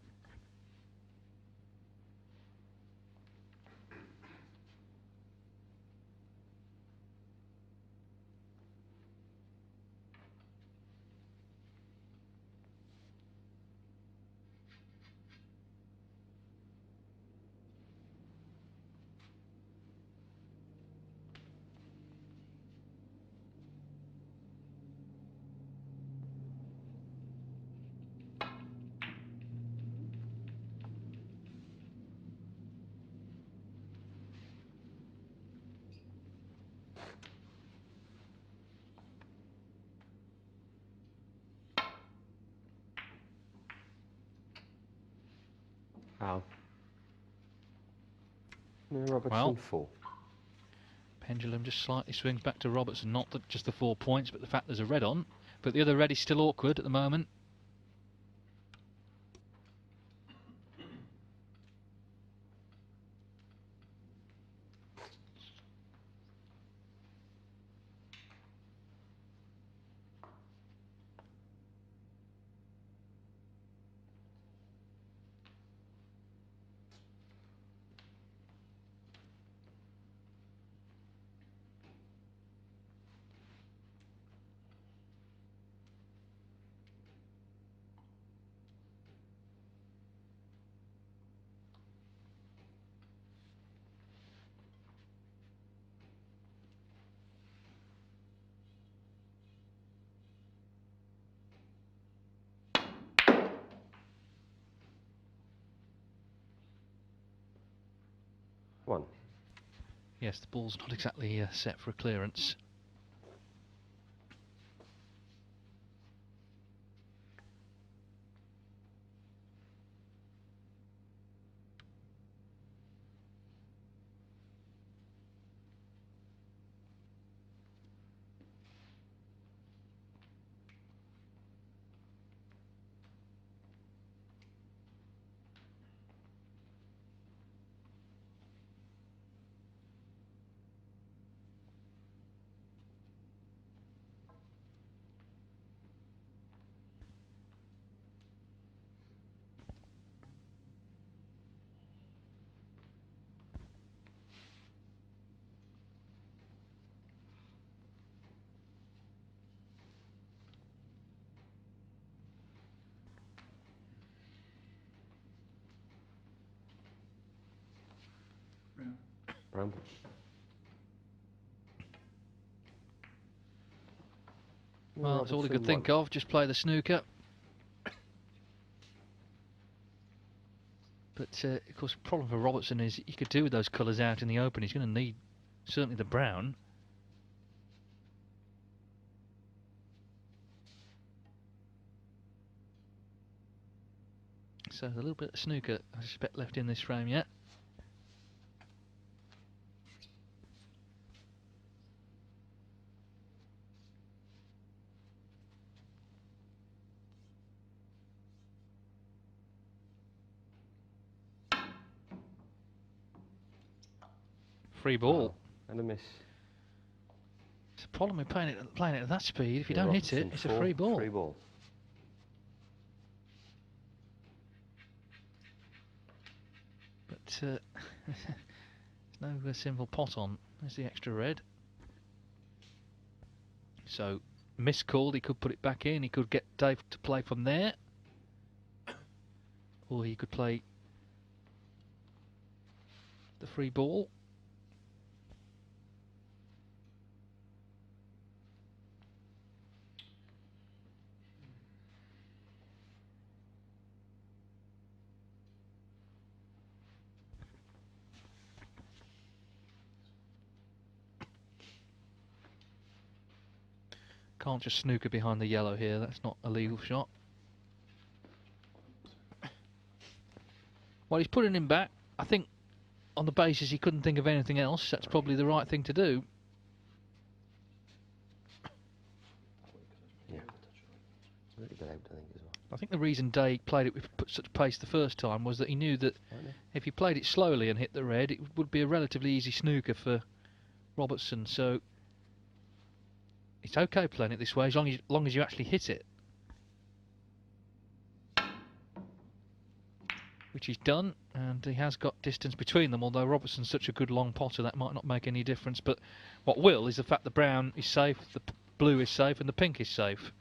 How? Robertson Well, 4. Pendulum just slightly swings back to Robertson. Not just the 4 points, but the fact there's a red on. But the other red is still awkward at the moment. 1. Yes, the ball's not exactly set for a clearance. Bramble. Well, that's all he could Robertson, think 1. of, just play the snooker. But, of course, the problem for Robertson is he could do with those colours out in the open. He's going to need, certainly, the brown. So a little bit of snooker, I suspect, left in this frame yet. Free ball. And a miss. It's a problem with playing it at that speed. If you Yeah, don't hit it, Robertson, it's a 4. free ball. Free ball. But there's no simple pot on. There's the extra red. So, miscalled, he could put it back in. He could get Dave to play from there. Or he could play the free ball. Can't just snooker behind the yellow here, that's not a legal shot. Well, he's putting him back. I think on the basis he couldn't think of anything else, that's probably the right thing to do. Yeah. Really good out, I think, as well. I think the reason Day played it with such pace the first time was that he knew that if he played it slowly and hit the red, it would be a relatively easy snooker for Robertson. So it's okay playing it this way as long as you actually hit it. Which he's done, and he has got distance between them, although Robertson's such a good long potter that might not make any difference. But what will is the fact the brown is safe, the blue is safe, and the pink is safe.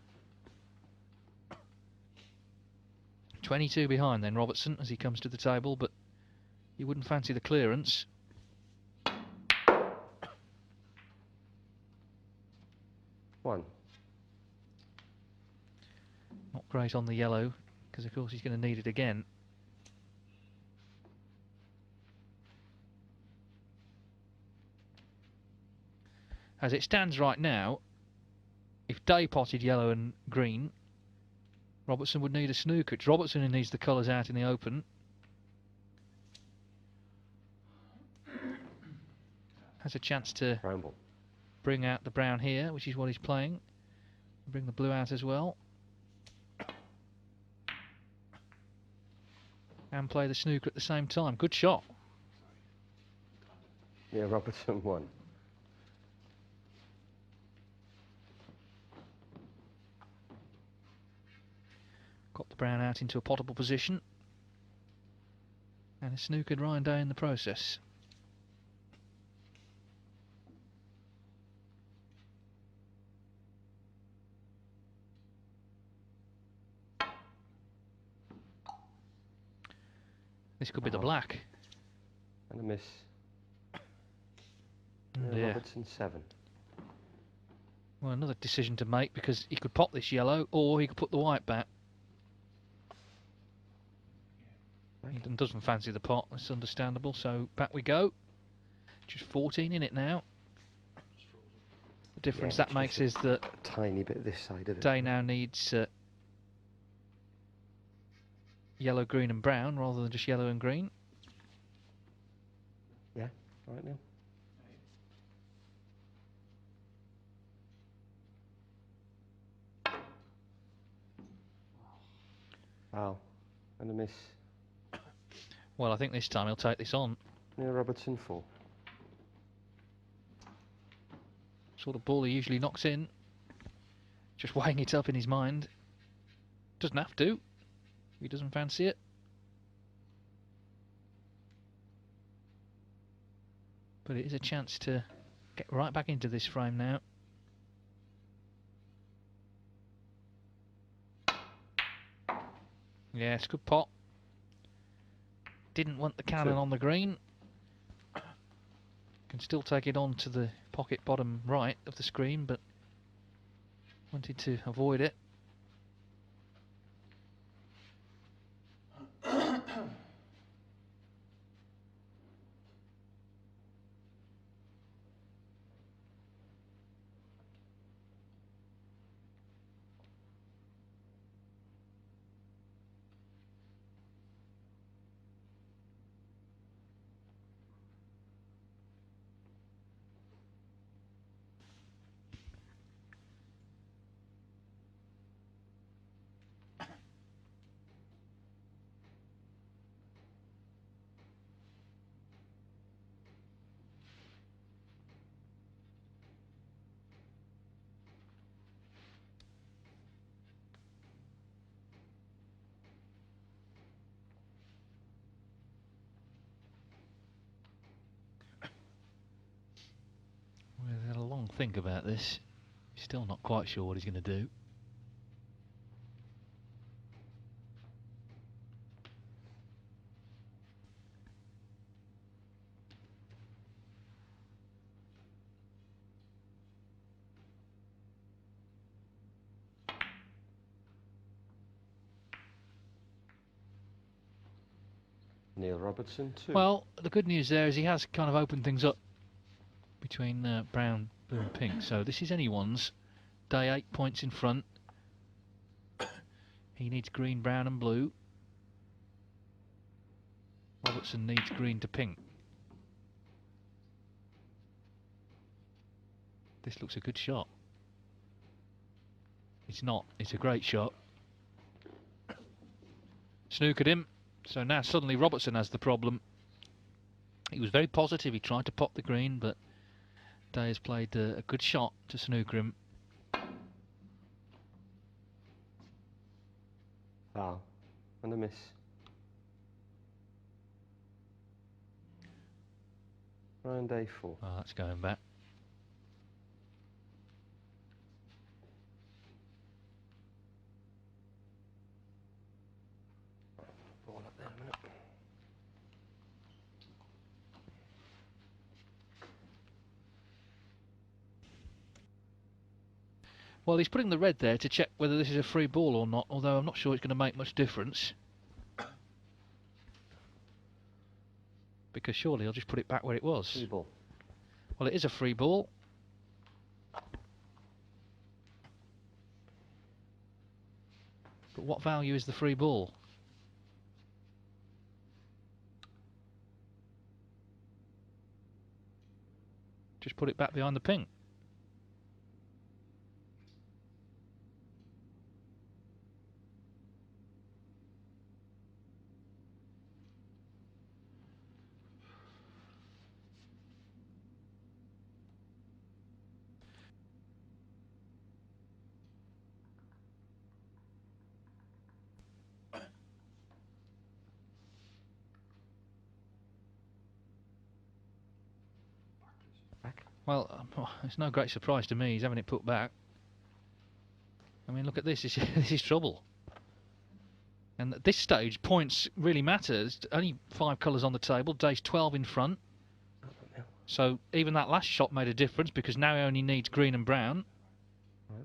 22 behind then, Robertson, as he comes to the table, but you wouldn't fancy the clearance. One. Not great on the yellow, because of course he's going to need it again. As it stands right now, if Day potted yellow and green, Robertson would need a snooker. It's Robertson who needs the colours out in the open. Has a chance to bring out the brown here, which is what he's playing. Bring the blue out as well. And play the snooker at the same time. Good shot. Yeah, Robertson won. Got the brown out into a pottable position. And a snookered Ryan Day in the process. This could be the black. And a miss. Yeah. Robertson 7. Well, another decision to make, because he could pot this yellow or he could put the white back. He doesn't fancy the pot, that's understandable, so back we go. Just 14 in it now. The difference Yeah, that makes just is that a tiny bit this side of it. Day now needs yellow, green and brown rather than just yellow and green. Yeah, right now. Wow, and a miss. Well, I think this time he'll take this on. Neil Robertson 4. Sort of ball he usually knocks in. Just weighing it up in his mind. Doesn't have to. He doesn't fancy it. But it is a chance to get right back into this frame now. Yes, good pot. Didn't want the cannon on the green. Can still take it on to the pocket bottom right of the screen, but wanted to avoid it. We've had a long think about this. Still not quite sure what he's going to do. Neil Robertson 2. Well, the good news there is he has kind of opened things up between brown, blue and pink. So this is anyone's. Day 8 points in front. He needs green, brown and blue. Robertson needs green to pink. This looks a good shot. It's not. It's a great shot. Snookered him. So now suddenly Robertson has the problem. He was very positive. He tried to pop the green, but Day has played a good shot to snooker him. Wow, and a miss. Round Day 4. Oh, that's going back. Ball up there a minute. Well, he's putting the red there to check whether this is a free ball or not, although I'm not sure it's going to make much difference. Because surely he'll just put it back where it was. Free ball. Well, it is a free ball. But what value is the free ball? Just put it back behind the pink. Well, it's no great surprise to me. He's having it put back. I mean, look at this. This is trouble. And at this stage, points really matters. Only 5 colours on the table. Day's 12 in front. So even that last shot made a difference because now he only needs green and brown. Right.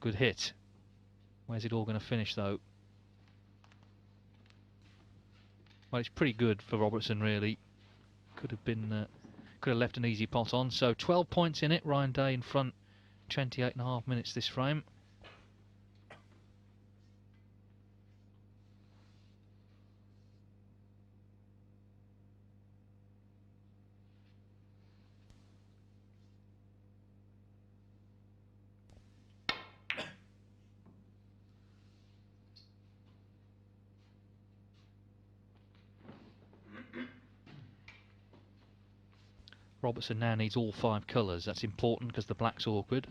Good hit. Where's it all going to finish, though? Well, it's pretty good for Robertson, really. Could have left an easy pot on. So 12 points in it. Ryan Day in front. 28.5 minutes this frame. Robertson now needs all 5 colours. That's important because the black's awkward.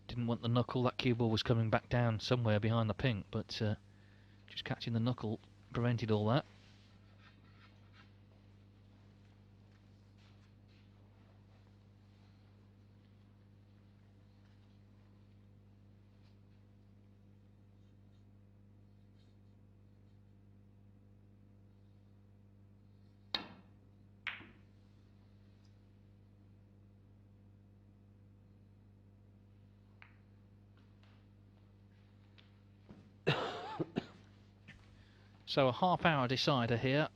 Didn't want the knuckle. That cue ball was coming back down somewhere behind the pink, but just catching the knuckle prevented all that. So a half-hour decider here.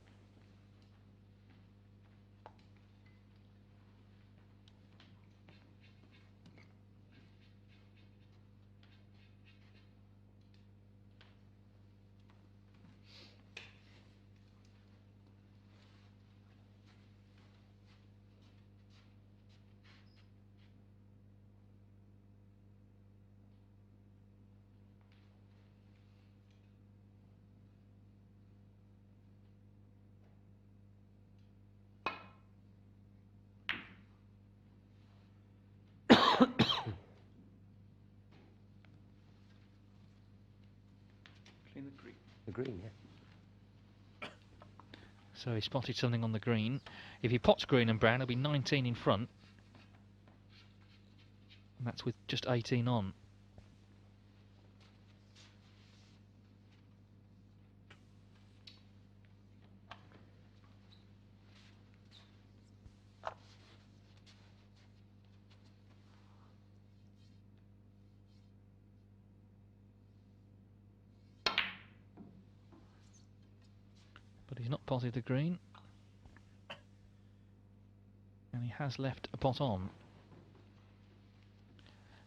The green, yeah. So he spotted something on the green. If he pots green and brown, he'll be 19 in front. And that's with just 18 on. But he's not potted the green. And he has left a pot on.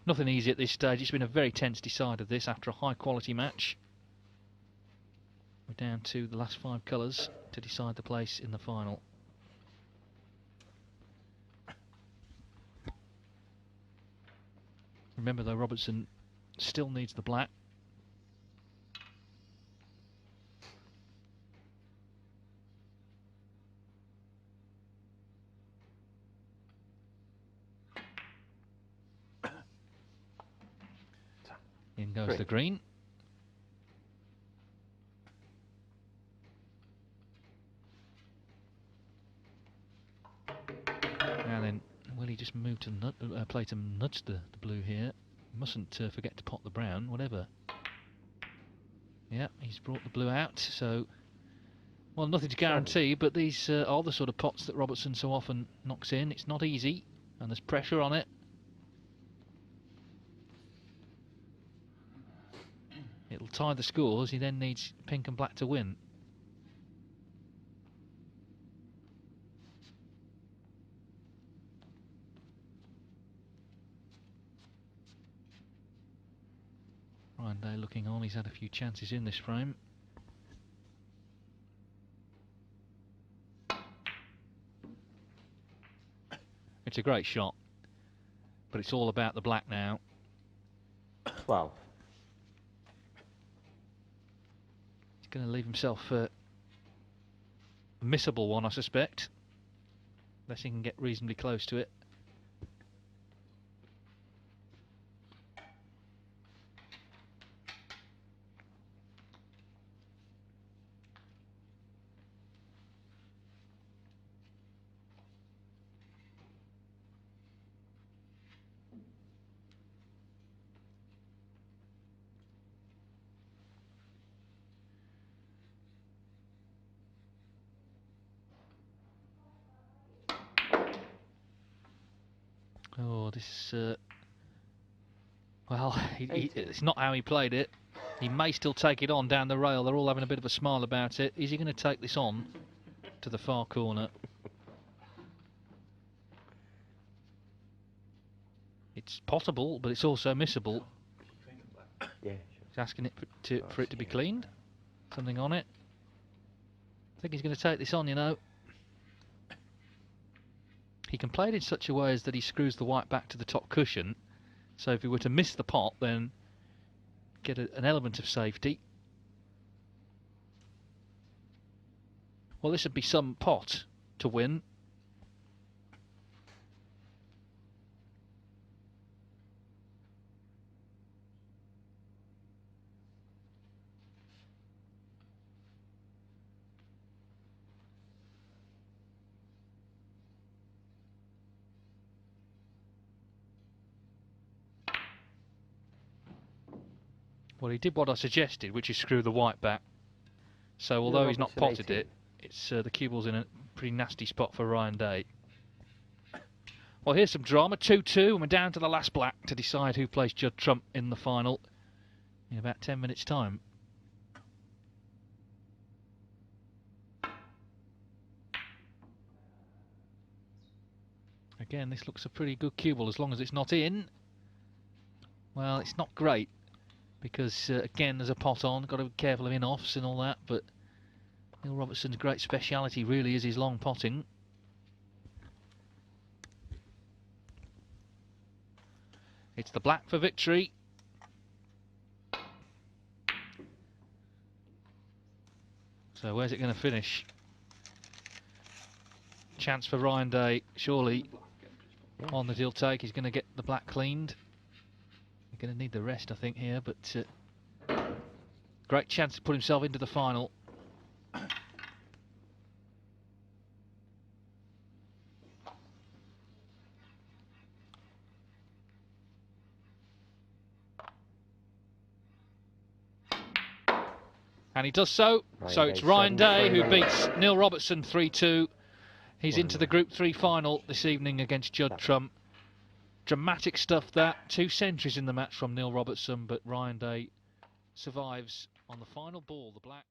Nothing easy at this stage. It's been a very tense decider this after a high quality match. We're down to the last 5 colours to decide the place in the final. Remember though, Robertson still needs the black. In goes the green. Now then, will he just move to play to nudge the blue here? Mustn't forget to pot the brown, whatever. Yeah, he's brought the blue out, so... Well, nothing to guarantee, but these are the sort of pots that Robertson so often knocks in. It's not easy, and there's pressure on it. It'll tie the scores. He then needs pink and black to win. Ryan Day looking on. He's had a few chances in this frame. It's a great shot, but it's all about the black now. 12. Going to leave himself a missable one, I suspect, unless he can get reasonably close to it. Oh, this. Well, it's not how he played it. He may still take it on down the rail. They're all having a bit of a smile about it. Is he going to take this on to the far corner? It's potable, but it's also missable. Yeah, sure. He's asking it for it to be cleaned. Something on it. I think he's going to take this on, you know. He can play it in such a way as that he screws the white back to the top cushion. So if he were to miss the pot, then get an element of safety. Well, this would be some pot to win. Well, he did what I suggested, which is screw the white back. So although he's not potted it, it's the cue ball's in a pretty nasty spot for Ryan Day. Well, here's some drama. 2-2, and we're down to the last black to decide who plays Judd Trump in the final in about 10 minutes' time. Again, this looks a pretty good cue ball as long as it's not in. Well, it's not great because, again, there's a pot on. Got to be careful of in-offs and all that, but Neil Robertson's great speciality really is his long potting. It's the black for victory. So where's it going to finish? Chance for Ryan Day, surely, on that he'll take. He's going to get the black cleaned. He's going to need the rest, I think, here, but great chance to put himself into the final. And he does so. So it's Ryan Day who beats Neil Robertson 3-2. He's into the Group 3 final this evening against Judd Trump. Dramatic stuff that. 2 centuries in the match from Neil Robertson, but Ryan Day survives on the final ball, the black.